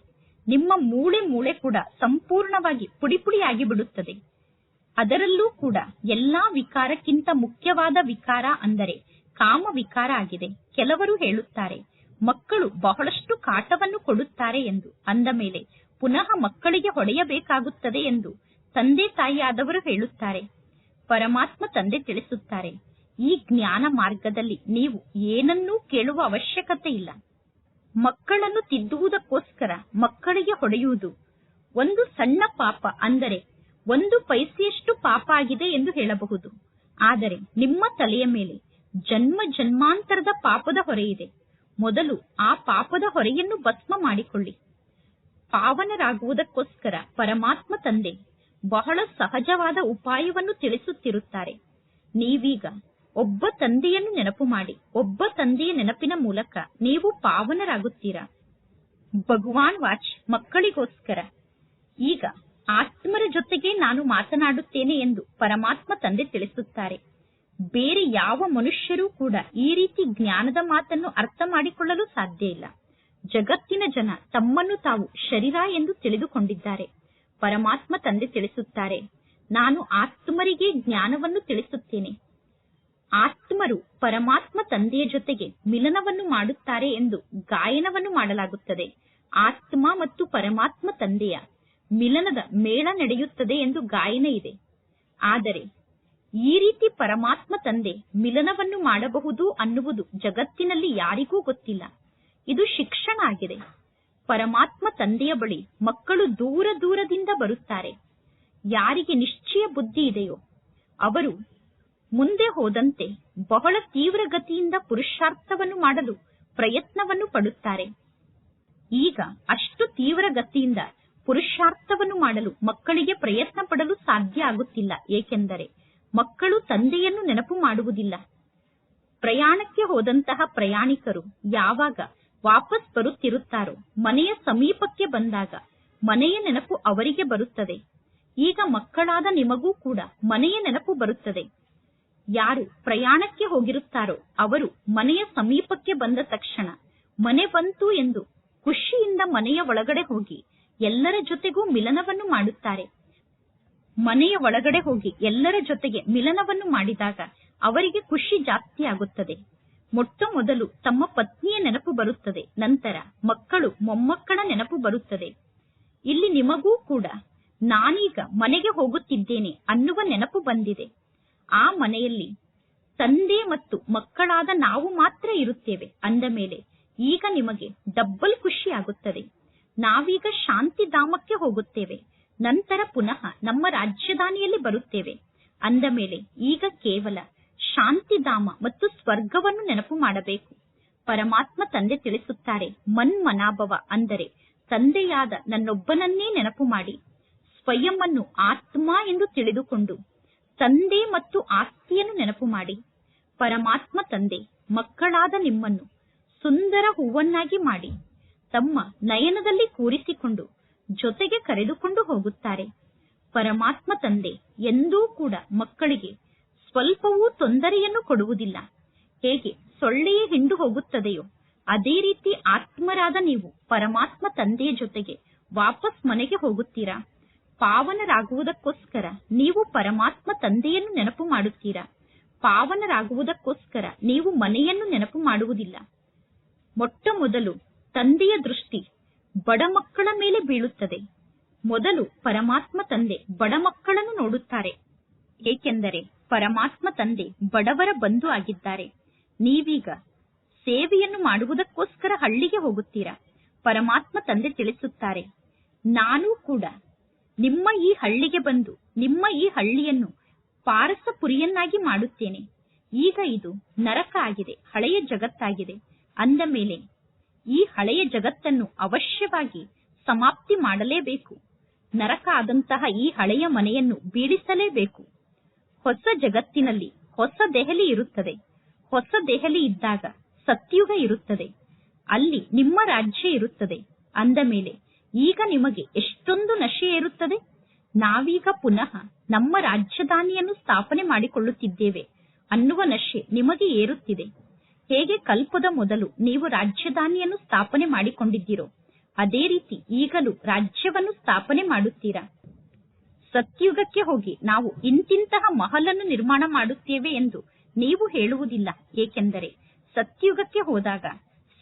ನಿಮ್ಮ ಮೂಳೆ ಕೂಡ ಸಂಪೂರ್ಣವಾಗಿ ಪುಡಿಪುಡಿಯಾಗಿ ಬಿಡುತ್ತದೆ. ಅದರಲ್ಲೂ ಕೂಡ ಎಲ್ಲಾ ವಿಕಾರಕ್ಕಿಂತ ಮುಖ್ಯವಾದ ವಿಕಾರ ಅಂದರೆ ಕಾಮ ವಿಕಾರ ಆಗಿದೆ. ಕೆಲವರು ಹೇಳುತ್ತಾರೆ ಮಕ್ಕಳು ಬಹಳಷ್ಟು ಕಾಟವನ್ನು ಕೊಡುತ್ತಾರೆ ಎಂದು. ಅಂದ ಮೇಲೆ ಪುನಃ ಮಕ್ಕಳಿಗೆ ಹೊಡೆಯಬೇಕಾಗುತ್ತದೆ ಎಂದು ತಂದೆ ತಾಯಿಯಾದವರು ಹೇಳುತ್ತಾರೆ. ಪರಮಾತ್ಮ ತಂದೆ ತಿಳಿಸುತ್ತಾರೆ, ಈ ಜ್ಞಾನ ಮಾರ್ಗದಲ್ಲಿ ನೀವು ಏನನ್ನೂ ಕೇಳುವ ಅವಶ್ಯಕತೆ ಇಲ್ಲ. ಮಕ್ಕಳನ್ನು ತಿದ್ದುವುದಕ್ಕೋಸ್ಕರ ಮಕ್ಕಳಿಗೆ ಹೊಡೆಯುವುದು ಒಂದು ಸಣ್ಣ ಪಾಪ, ಅಂದರೆ 1 ಪೈಸೆಯಷ್ಟು ಪಾಪ ಆಗಿದೆ ಎಂದು ಹೇಳಬಹುದು. ಆದರೆ ನಿಮ್ಮ ತಲೆಯ ಮೇಲೆ ಜನ್ಮ ಜನ್ಮಾಂತರದ ಪಾಪದ ಹೊರೆಯಿದೆ. ಮೊದಲು ಆ ಪಾಪದ ಹೊರೆಯನ್ನು ಭಸ್ಮ ಮಾಡಿಕೊಳ್ಳಿ. ಪಾವನರಾಗುವುದಕ್ಕೋಸ್ಕರ ಪರಮಾತ್ಮ ತಂದೆ ಬಹಳ ಸಹಜವಾದ ಉಪಾಯವನ್ನು ತಿಳಿಸುತ್ತಿರುತ್ತಾರೆ. ನೀವೀಗ ಒಬ್ಬ ತಂದೆಯನ್ನು ನೆನಪು ಮಾಡಿ, ಒಬ್ಬ ತಂದೆಯ ನೆನಪಿನ ಮೂಲಕ ನೀವು ಪಾವನರಾಗುತ್ತೀರಾ. ಭಗವಾನ್ ವಾಚ್ ಮಕ್ಕಳಿಗೋಸ್ಕರ. ಈಗ ಆತ್ಮರ ಜೊತೆಗೆ ನಾನು ಮಾತನಾಡುತ್ತೇನೆ ಎಂದು ಪರಮಾತ್ಮ ತಂದೆ ತಿಳಿಸುತ್ತಾರೆ. ಬೇರೆ ಯಾವ ಮನುಷ್ಯರೂ ಕೂಡ ಈ ರೀತಿ ಜ್ಞಾನದ ಮಾತನ್ನು ಅರ್ಥ ಮಾಡಿಕೊಳ್ಳಲು ಸಾಧ್ಯ ಇಲ್ಲ. ಜಗತ್ತಿನ ಜನ ತಮ್ಮನ್ನು ತಾವು ಶರೀರ ಎಂದು ತಿಳಿದುಕೊಂಡಿದ್ದಾರೆ. ಪರಮಾತ್ಮ ತಂದೆ ತಿಳಿಸುತ್ತಾರೆ, ನಾನು ಆತ್ಮರಿಗೆ ಜ್ಞಾನವನ್ನು ತಿಳಿಸುತ್ತೇನೆ. ಆತ್ಮರು ಪರಮಾತ್ಮ ತಂದೆಯ ಜೊತೆಗೆ ಮಿಲನವನ್ನು ಮಾಡುತ್ತಾರೆ ಎಂದು ಗಾಯನವನ್ನು ಮಾಡಲಾಗುತ್ತದೆ. ಆತ್ಮ ಮತ್ತು ಪರಮಾತ್ಮ ತಂದೆಯ ಮಿಲನದ ಮೇಳ ನಡೆಯುತ್ತದೆ ಎಂದು ಗಾಯನ ಇದೆ. ಆದರೆ ಈ ರೀತಿ ಪರಮಾತ್ಮ ತಂದೆ ಮಿಲನವನ್ನು ಮಾಡಬಹುದು ಅನ್ನುವುದು ಜಗತ್ತಿನಲ್ಲಿ ಯಾರಿಗೂ ಗೊತ್ತಿಲ್ಲ. ಇದು ಶಿಕ್ಷಣ ಆಗಿದೆ. ಪರಮಾತ್ಮ ತಂದೆಯ ಬಳಿ ಮಕ್ಕಳು ದೂರ ದೂರದಿಂದ ಬರುತ್ತಾರೆ. ಯಾರಿಗೆ ನಿಶ್ಚಯ ಬುದ್ಧಿ ಇದೆಯೋ ಅವರು ಮುಂದೆ ಹೋದಂತೆ ಬಹಳ ತೀವ್ರಗತಿಯಿಂದ ಪುರುಷಾರ್ಥವನ್ನು ಮಾಡಲು ಪ್ರಯತ್ನವನ್ನು ಪಡುತ್ತಾರೆ. ಈಗ ಅಷ್ಟು ತೀವ್ರಗತಿಯಿಂದ ಪುರುಷಾರ್ಥವನ್ನು ಮಾಡಲು ಮಕ್ಕಳಿಗೆ ಪ್ರಯತ್ನ ಪಡಲು ಸಾಧ್ಯ ಆಗುತ್ತಿಲ್ಲ. ಏಕೆಂದರೆ ಮಕ್ಕಳು ತಂದೆಯನ್ನು ನೆನಪು ಮಾಡುವುದಿಲ್ಲ. ಪ್ರಯಾಣಕ್ಕೆ ಹೋದಂತಹ ಪ್ರಯಾಣಿಕರು ಯಾವಾಗ ವಾಪಸ್ ಬರುತ್ತಿರುತ್ತಾರೋ, ಮನೆಯ ಸಮೀಪಕ್ಕೆ ಬಂದಾಗ ಮನೆಯ ನೆನಪು ಅವರಿಗೆ ಬರುತ್ತದೆ. ಈಗ ಮಕ್ಕಳಾದ ನಿಮಗೂ ಕೂಡ ಮನೆಯ ನೆನಪು ಬರುತ್ತದೆ. ಯಾರು ಪ್ರಯಾಣಕ್ಕೆ ಹೋಗಿರುತ್ತಾರೋ ಅವರು ಮನೆಯ ಸಮೀಪಕ್ಕೆ ಬಂದ ತಕ್ಷಣ ಮನೆ ಬಂತು ಎಂದು ಖುಷಿಯಿಂದ ಮನೆಯ ಒಳಗಡೆ ಹೋಗಿ ಎಲ್ಲರ ಜೊತೆಗೂ ಮಿಲನವನ್ನು ಮಾಡುತ್ತಾರೆ. ಮನೆಯ ಒಳಗಡೆ ಹೋಗಿ ಎಲ್ಲರ ಜೊತೆಗೆ ಮಿಲನವನ್ನು ಮಾಡಿದಾಗ ಅವರಿಗೆ ಖುಷಿ ಜಾಸ್ತಿ ಆಗುತ್ತದೆ. ಮೊಟ್ಟ ಮೊದಲು ತಮ್ಮ ಪತ್ನಿಯ ನೆನಪು ಬರುತ್ತದೆ, ನಂತರ ಮಕ್ಕಳು ಮೊಮ್ಮಕ್ಕಳ ನೆನಪು ಬರುತ್ತದೆ. ಇಲ್ಲಿ ನಿಮಗೂ ಕೂಡ ನಾನೀಗ ಮನೆಗೆ ಹೋಗುತ್ತಿದ್ದೇನೆ ಅನ್ನುವ ನೆನಪು ಬಂದಿದೆ. ಆ ಮನೆಯಲ್ಲಿ ತಂದೆ ಮತ್ತು ಮಕ್ಕಳಾದ ನಾವು ಮಾತ್ರ ಇರುತ್ತೇವೆ ಅಂದ ಮೇಲೆ ಈಗ ನಿಮಗೆ ಡಬ್ಬಲ್ ಖುಷಿ ಆಗುತ್ತದೆ. ನಾವೀಗ ಶಾಂತಿಧಾಮಕ್ಕೆ ಹೋಗುತ್ತೇವೆ, ನಂತರ ಪುನಃ ನಮ್ಮ ರಾಜಧಾನಿಯಲ್ಲಿ ಬರುತ್ತೇವೆ ಅಂದ ಮೇಲೆ ಈಗ ಕೇವಲ ಶಾಂತಿಧಾಮ ಮತ್ತು ಸ್ವರ್ಗವನ್ನು ನೆನಪು ಮಾಡಬೇಕು. ಪರಮಾತ್ಮ ತಂದೆ ತಿಳಿಸುತ್ತಾರೆ, ಮನ್ಮನಾಭವ ಅಂದರೆ ತಂದೆಯಾದ ನನ್ನೊಬ್ಬನನ್ನೇ ನೆನಪು ಮಾಡಿ ಸ್ವಯಂ ಅನ್ನು ಆತ್ಮ ಎಂದು ತಿಳಿದುಕೊಂಡು ತಂದೆ ಮತ್ತು ಆಸ್ತಿಯನ್ನು ನೆನಪು ಮಾಡಿ. ಪರಮಾತ್ಮ ತಂದೆ ಮಕ್ಕಳಾದ ನಿಮ್ಮನ್ನು ಸುಂದರ ಹೂವನ್ನಾಗಿ ಮಾಡಿ ತಮ್ಮ ನಯನದಲ್ಲಿ ಕೂರಿಸಿಕೊಂಡು ಜೊತೆಗೆ ಕರೆದುಕೊಂಡು ಹೋಗುತ್ತಾರೆ. ಪರಮಾತ್ಮ ತಂದೆ ಎಂದೂ ಕೂಡ ಮಕ್ಕಳಿಗೆ ಸ್ವಲ್ಪವೂ ತೊಂದರೆಯನ್ನು ಕೊಡುವುದಿಲ್ಲ. ಹೇಗೆ ಸೊಳ್ಳೆಯೇ ಹಿಂಡು ಹೋಗುತ್ತದೆಯೋ ಅದೇ ರೀತಿ ಆತ್ಮರಾದ ನೀವು ಪರಮಾತ್ಮ ತಂದೆಯ ಜೊತೆಗೆ ವಾಪಸ್ ಮನೆಗೆ ಹೋಗುತ್ತೀರಾ. ಪಾವನರಾಗುವುದಕ್ಕೋಸ್ಕರ ನೀವು ಪರಮಾತ್ಮ ತಂದೆಯನ್ನು ನೆನಪು ಮಾಡುತ್ತೀರಾ. ಪಾವನರಾಗುವುದಕ್ಕೋಸ್ಕರ ನೀವು ಮನೆಯನ್ನು ನೆನಪು ಮಾಡುವುದಿಲ್ಲ. ಮೊಟ್ಟ ಮೊದಲು ತಂದೆಯ ದೃಷ್ಟಿ ಬಡ ಮಕ್ಕಳ ಮೇಲೆ ಬೀಳುತ್ತದೆ. ಮೊದಲು ಪರಮಾತ್ಮ ತಂದೆ ಬಡ ಮಕ್ಕಳನ್ನು ನೋಡುತ್ತಾರೆ. ಏಕೆಂದರೆ ಪರಮಾತ್ಮ ತಂದೆ ಬಡವರ ಬಂಧು ಆಗಿದ್ದಾರೆ. ನೀವೀಗ ಸೇವೆಯನ್ನು ಮಾಡುವುದಕ್ಕೋಸ್ಕರ ಹಳ್ಳಿಗೆ ಹೋಗುತ್ತೀರಾ. ಪರಮಾತ್ಮ ತಂದೆ ತಿಳಿಸುತ್ತಾರೆ, ನಾನೂ ಕೂಡ ನಿಮ್ಮ ಈ ಹಳ್ಳಿಗೆ ಬಂದು ನಿಮ್ಮ ಈ ಹಳ್ಳಿಯನ್ನು ಪಾರಸಪುರಿಯನ್ನಾಗಿ ಮಾಡುತ್ತೇನೆ. ಈಗ ಇದು ನರಕ ಆಗಿದೆ, ಹಳೆಯ ಜಗತ್ತಾಗಿದೆ. ಅಂದ ಮೇಲೆ ಈ ಹಳೆಯ ಜಗತ್ತನ್ನು ಅವಶ್ಯವಾಗಿ ಸಮಾಪ್ತಿ ಮಾಡಲೇಬೇಕು. ನರಕ ಆದಂತಹ ಈ ಹಳೆಯ ಮನೆಯನ್ನು ಬೀಳಿಸಲೇಬೇಕು. ಹೊಸ ಜಗತ್ತಿನಲ್ಲಿ ಹೊಸ ದೆಹಲಿ ಇರುತ್ತದೆ. ಹೊಸ ದೆಹಲಿ ಇದ್ದಾಗ ಸತ್ಯುಗ ಇರುತ್ತದೆ. ಅಲ್ಲಿ ನಿಮ್ಮ ರಾಜ್ಯ ಇರುತ್ತದೆ. ಅಂದ ಮೇಲೆ ಈಗ ನಿಮಗೆ ಎಷ್ಟೊಂದು ನಶೆ ಇರುತ್ತದೆ. ನಾವೀಗ ಪುನಃ ನಮ್ಮ ರಾಜಧಾನಿಯನ್ನು ಸ್ಥಾಪನೆ ಮಾಡಿಕೊಳ್ಳುತ್ತಿದ್ದೇವೆ ಅನ್ನುವ ನಶೆ ನಿಮಗೆ ಏರುತ್ತಿದೆ. ಹೇಗೆ ಕಲ್ಪದ ಮೊದಲು ನೀವು ರಾಜಧಾನಿಯನ್ನು ಸ್ಥಾಪನೆ ಮಾಡಿಕೊಂಡಿದ್ದೀರೋ ಅದೇ ರೀತಿ ಈಗಲೂ ರಾಜ್ಯವನ್ನು ಸ್ಥಾಪನೆ ಮಾಡುತ್ತೀರಾ. ಸತ್ಯುಗಕ್ಕೆ ಹೋಗಿ ನಾವು ಇಂತಿಂತಹ ಮಹಲನ್ನು ನಿರ್ಮಾಣ ಮಾಡುತ್ತೇವೆ ಎಂದು ನೀವು ಹೇಳುವುದಿಲ್ಲ. ಏಕೆಂದರೆ ಸತ್ಯುಗಕ್ಕೆ ಹೋದಾಗ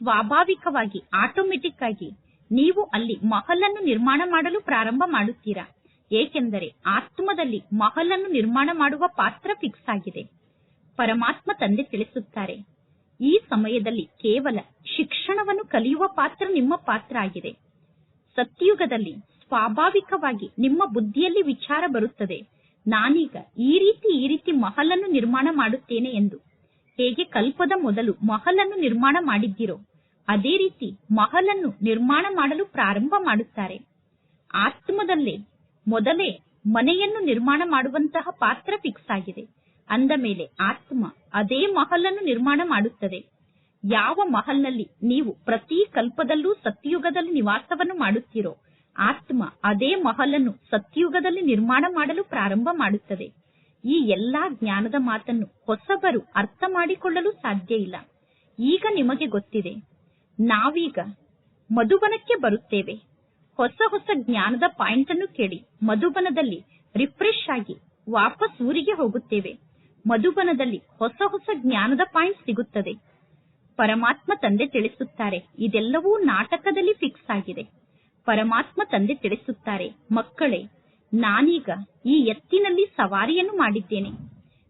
ಸ್ವಾಭಾವಿಕವಾಗಿ ಆಟೋಮೆಟಿಕ್ ಆಗಿ ನೀವು ಅಲ್ಲಿ ಮಹಲನ್ನು ನಿರ್ಮಾಣ ಮಾಡಲು ಪ್ರಾರಂಭ ಮಾಡುತ್ತೀರಾ. ಏಕೆಂದರೆ ಆತ್ಮದಲ್ಲಿ ಮಹಲನ್ನು ನಿರ್ಮಾಣ ಮಾಡುವ ಪಾತ್ರ ಫಿಕ್ಸ್ ಆಗಿದೆ. ಪರಮಾತ್ಮ ತಂದೆ ತಿಳಿಸುತ್ತಾರೆ, ಈ ಸಮಯದಲ್ಲಿ ಕೇವಲ ಶಿಕ್ಷಣವನ್ನು ಕಲಿಯುವ ಪಾತ್ರ ನಿಮ್ಮ ಪಾತ್ರ ಆಗಿದೆ. ಸತ್ಯುಗದಲ್ಲಿ ಸ್ವಾಭಾವಿಕವಾಗಿ ನಿಮ್ಮ ಬುದ್ಧಿಯಲ್ಲಿ ವಿಚಾರ ಬರುತ್ತದೆ, ನಾನೀಗ ಈ ರೀತಿ ಮಹಲನ್ನು ನಿರ್ಮಾಣ ಮಾಡುತ್ತೇನೆ ಎಂದು. ಹೇಗೆ ಕಲ್ಪದ ಮೊದಲು ಮಹಲನ್ನು ನಿರ್ಮಾಣ ಮಾಡಿದ್ದೀರೋ ಅದೇ ರೀತಿ ಮಹಲನ್ನು ನಿರ್ಮಾಣ ಮಾಡಲು ಪ್ರಾರಂಭ ಮಾಡುತ್ತಾರೆ. ಆತ್ಮದಲ್ಲೇ ಮೊದಲೇ ಮನೆಯನ್ನು ನಿರ್ಮಾಣ ಮಾಡುವಂತಹ ಪಾತ್ರ ಫಿಕ್ಸ್ ಆಗಿದೆ. ಅಂದ ಮೇಲೆ ಆತ್ಮ ಅದೇ ಮಹಲನ್ನು ನಿರ್ಮಾಣ ಮಾಡುತ್ತದೆ. ಯಾವ ಮಹಲ್ನಲ್ಲಿ ನೀವು ಪ್ರತಿ ಕಲ್ಪದಲ್ಲೂ ಸತ್ಯುಗದಲ್ಲಿ ನಿವಾಸವನ್ನು ಮಾಡುತ್ತೀರೋ ಆತ್ಮ ಅದೇ ಮಹಲನ್ನು ಸತ್ಯುಗದಲ್ಲಿ ನಿರ್ಮಾಣ ಮಾಡಲು ಪ್ರಾರಂಭ ಮಾಡುತ್ತದೆ. ಈ ಎಲ್ಲಾ ಜ್ಞಾನದ ಮಾತನ್ನು ಹೊಸಬರು ಅರ್ಥ ಮಾಡಿಕೊಳ್ಳಲು ಸಾಧ್ಯ ಇಲ್ಲ. ಈಗ ನಿಮಗೆ ಗೊತ್ತಿದೆ. ನಾವೀಗ ಮಧುಬನಕ್ಕೆ ಬರುತ್ತೇವೆ. ಹೊಸ ಜ್ಞಾನದ ಪಾಯಿಂಟ್ ಅನ್ನು ಕೇಳಿ ಮಧುಬನದಲ್ಲಿ ರಿಫ್ರೆಶ್ ಆಗಿ ವಾಪಸ್ ಊರಿಗೆ ಹೋಗುತ್ತೇವೆ. ಮಧುಬನದಲ್ಲಿ ಹೊಸ ಜ್ಞಾನದ ಪಾಯಿಂಟ್ ಸಿಗುತ್ತದೆ. ಪರಮಾತ್ಮ ತಂದೆ ತಿಳಿಸುತ್ತಾರೆ, ಇದೆಲ್ಲವೂ ನಾಟಕದಲ್ಲಿ ಫಿಕ್ಸ್ ಆಗಿದೆ. ಪರಮಾತ್ಮ ತಂದೆ ತಿಳಿಸುತ್ತಾರೆ, ಮಕ್ಕಳೇ, ನಾನೀಗ ಈ ಎತ್ತಿನಲ್ಲಿ ಸವಾರಿಯನ್ನು ಮಾಡಿದ್ದೇನೆ.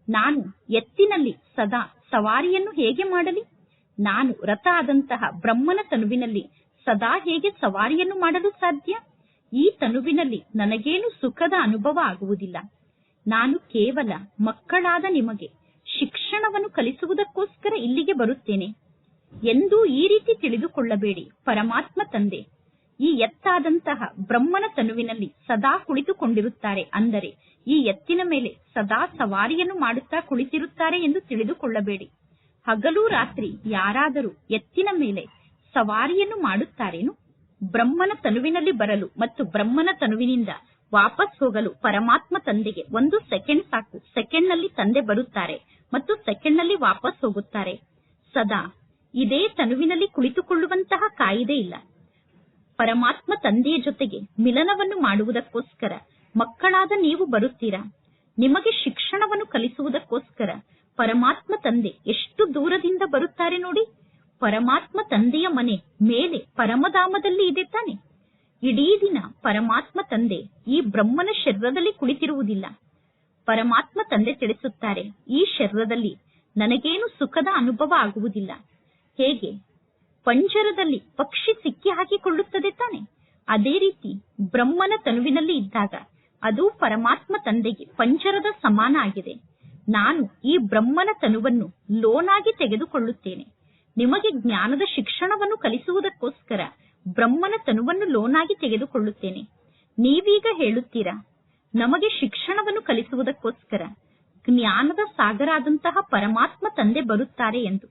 ನಾನು ಎತ್ತಿನಲ್ಲಿ ಸದಾ ಸವಾರಿಯನ್ನು ಹೇಗೆ ಮಾಡಲಿ? ನಾನು ರಥ ಆದಂತಹ ಬ್ರಹ್ಮನ ತನುವಿನಲ್ಲಿ ಸದಾ ಹೇಗೆ ಸವಾರಿಯನ್ನು ಮಾಡಲು ಸಾಧ್ಯ? ಈ ತನುವಿನಲ್ಲಿ ನನಗೇನು ಸುಖದ ಅನುಭವ ಆಗುವುದಿಲ್ಲ. ನಾನು ಕೇವಲ ಮಕ್ಕಳಾದ ನಿಮಗೆ ಶಿಕ್ಷಣವನ್ನು ಕಲಿಸುವುದಕ್ಕೋಸ್ಕರ ಇಲ್ಲಿಗೆ ಬರುತ್ತೇನೆ ಎಂದು ಈ ರೀತಿ ತಿಳಿದುಕೊಳ್ಳಬೇಡಿ. ಪರಮಾತ್ಮ ತಂದೆ ಈ ಎತ್ತಾದಂತಹ ಬ್ರಹ್ಮನ ತನುವಿನಲ್ಲಿ ಸದಾ ಕುಳಿತುಕೊಂಡಿರುತ್ತಾರೆ. ಅಂದರೆ ಈ ಎತ್ತಿನ ಮೇಲೆ ಸದಾ ಸವಾರಿಯನ್ನು ಮಾಡುತ್ತಾ ಕುಳಿತಿರುತ್ತಾರೆ ಎಂದು ತಿಳಿದುಕೊಳ್ಳಬೇಡಿ. ಹಗಲು ರಾತ್ರಿ ಯಾರಾದರೂ ಎತ್ತಿನ ಮೇಲೆ ಸವಾರಿಯನ್ನು ಮಾಡುತ್ತಾರೇನು? ಬ್ರಹ್ಮನ ತನುವಿನಲ್ಲಿ ಬರಲು ಮತ್ತು ಬ್ರಹ್ಮನ ತನುವಿನಿಂದ ವಾಪಸ್ ಹೋಗಲು ಪರಮಾತ್ಮ ತಂದೆಗೆ 1 ಸೆಕೆಂಡ್ ಸಾಕು. ಸೆಕೆಂಡ್ ನಲ್ಲಿ ತಂದೆ ಬರುತ್ತಾರೆ ಮತ್ತು ಸೆಕೆಂಡ್ ನಲ್ಲಿ ವಾಪಸ್ ಹೋಗುತ್ತಾರೆ. ಸದಾ ಇದೇ ತನುವಿನಲ್ಲಿ ಕುಳಿತುಕೊಳ್ಳುವಂತಹ ಕಾಯಿದೆ ಇಲ್ಲ. ಪರಮಾತ್ಮ ತಂದೆಯ ಜೊತೆಗೆ ಮಿಲನವನ್ನು ಮಾಡುವುದಕ್ಕೋಸ್ಕರ ಮಕ್ಕಳಾದ ನೀವು ಬರುತ್ತೀರಾ. ನಿಮಗೆ ಶಿಕ್ಷಣವನ್ನು ಕಲಿಸುವುದಕ್ಕೋಸ್ಕರ ಪರಮಾತ್ಮ ತಂದೆ ಎಷ್ಟು ದೂರದಿಂದ ಬರುತ್ತಾರೆ ನೋಡಿ. ಪರಮಾತ್ಮ ತಂದೆಯ ಮನೆ ಮೇಲೆ ಪರಮಧಾಮದಲ್ಲಿ ಇದೆ ತಾನೆ. ಇಡೀ ದಿನ ಪರಮಾತ್ಮ ತಂದೆ ಈ ಬ್ರಹ್ಮನ ಶರೀರದಲ್ಲಿ ಕುಳಿತಿರುವುದಿಲ್ಲ. ಪರಮಾತ್ಮ ತಂದೆ ತಿಳಿಸುತ್ತಾರೆ, ಈ ಶರೀರದಲ್ಲಿ ನನಗೇನು ಸುಖದ ಅನುಭವ ಆಗುವುದಿಲ್ಲ. ಹೇಗೆ ಪಂಜರದಲ್ಲಿ ಪಕ್ಷಿ ಸಿಕ್ಕಿ ಹಾಕಿಕೊಳ್ಳುತ್ತದೆ ತಾನೆ, ಅದೇ ರೀತಿ ಬ್ರಹ್ಮನ ತನುವಿನಲ್ಲಿ ಇದ್ದಾಗ ಅದು ಪರಮಾತ್ಮ ತಂದೆಗೆ ಪಂಜರದ ಸಮಾನ ಆಗಿದೆ. ನಾನು ಈ ಬ್ರಹ್ಮನ ತನುವನ್ನು ಲೋನಾಗಿ ತೆಗೆದುಕೊಳ್ಳುತ್ತೇನೆ. ನಿಮಗೆ ಜ್ಞಾನದ ಶಿಕ್ಷಣವನ್ನು ಕಲಿಸುವುದಕ್ಕೋಸ್ಕರ ಬ್ರಹ್ಮನ ತನುವನ್ನು ಲೋನಾಗಿ ತೆಗೆದುಕೊಳ್ಳುತ್ತೇನೆ. ನೀವೀಗ ಹೇಳುತ್ತೀರಾ, ನಮಗೆ ಶಿಕ್ಷಣವನ್ನು ಕಲಿಸುವುದಕ್ಕೋಸ್ಕರ ಜ್ಞಾನದ ಸಾಗರಾದಂತಹ ಪರಮಾತ್ಮ ತಂದೆ ಬರುತ್ತಾರೆ ಎಂದು.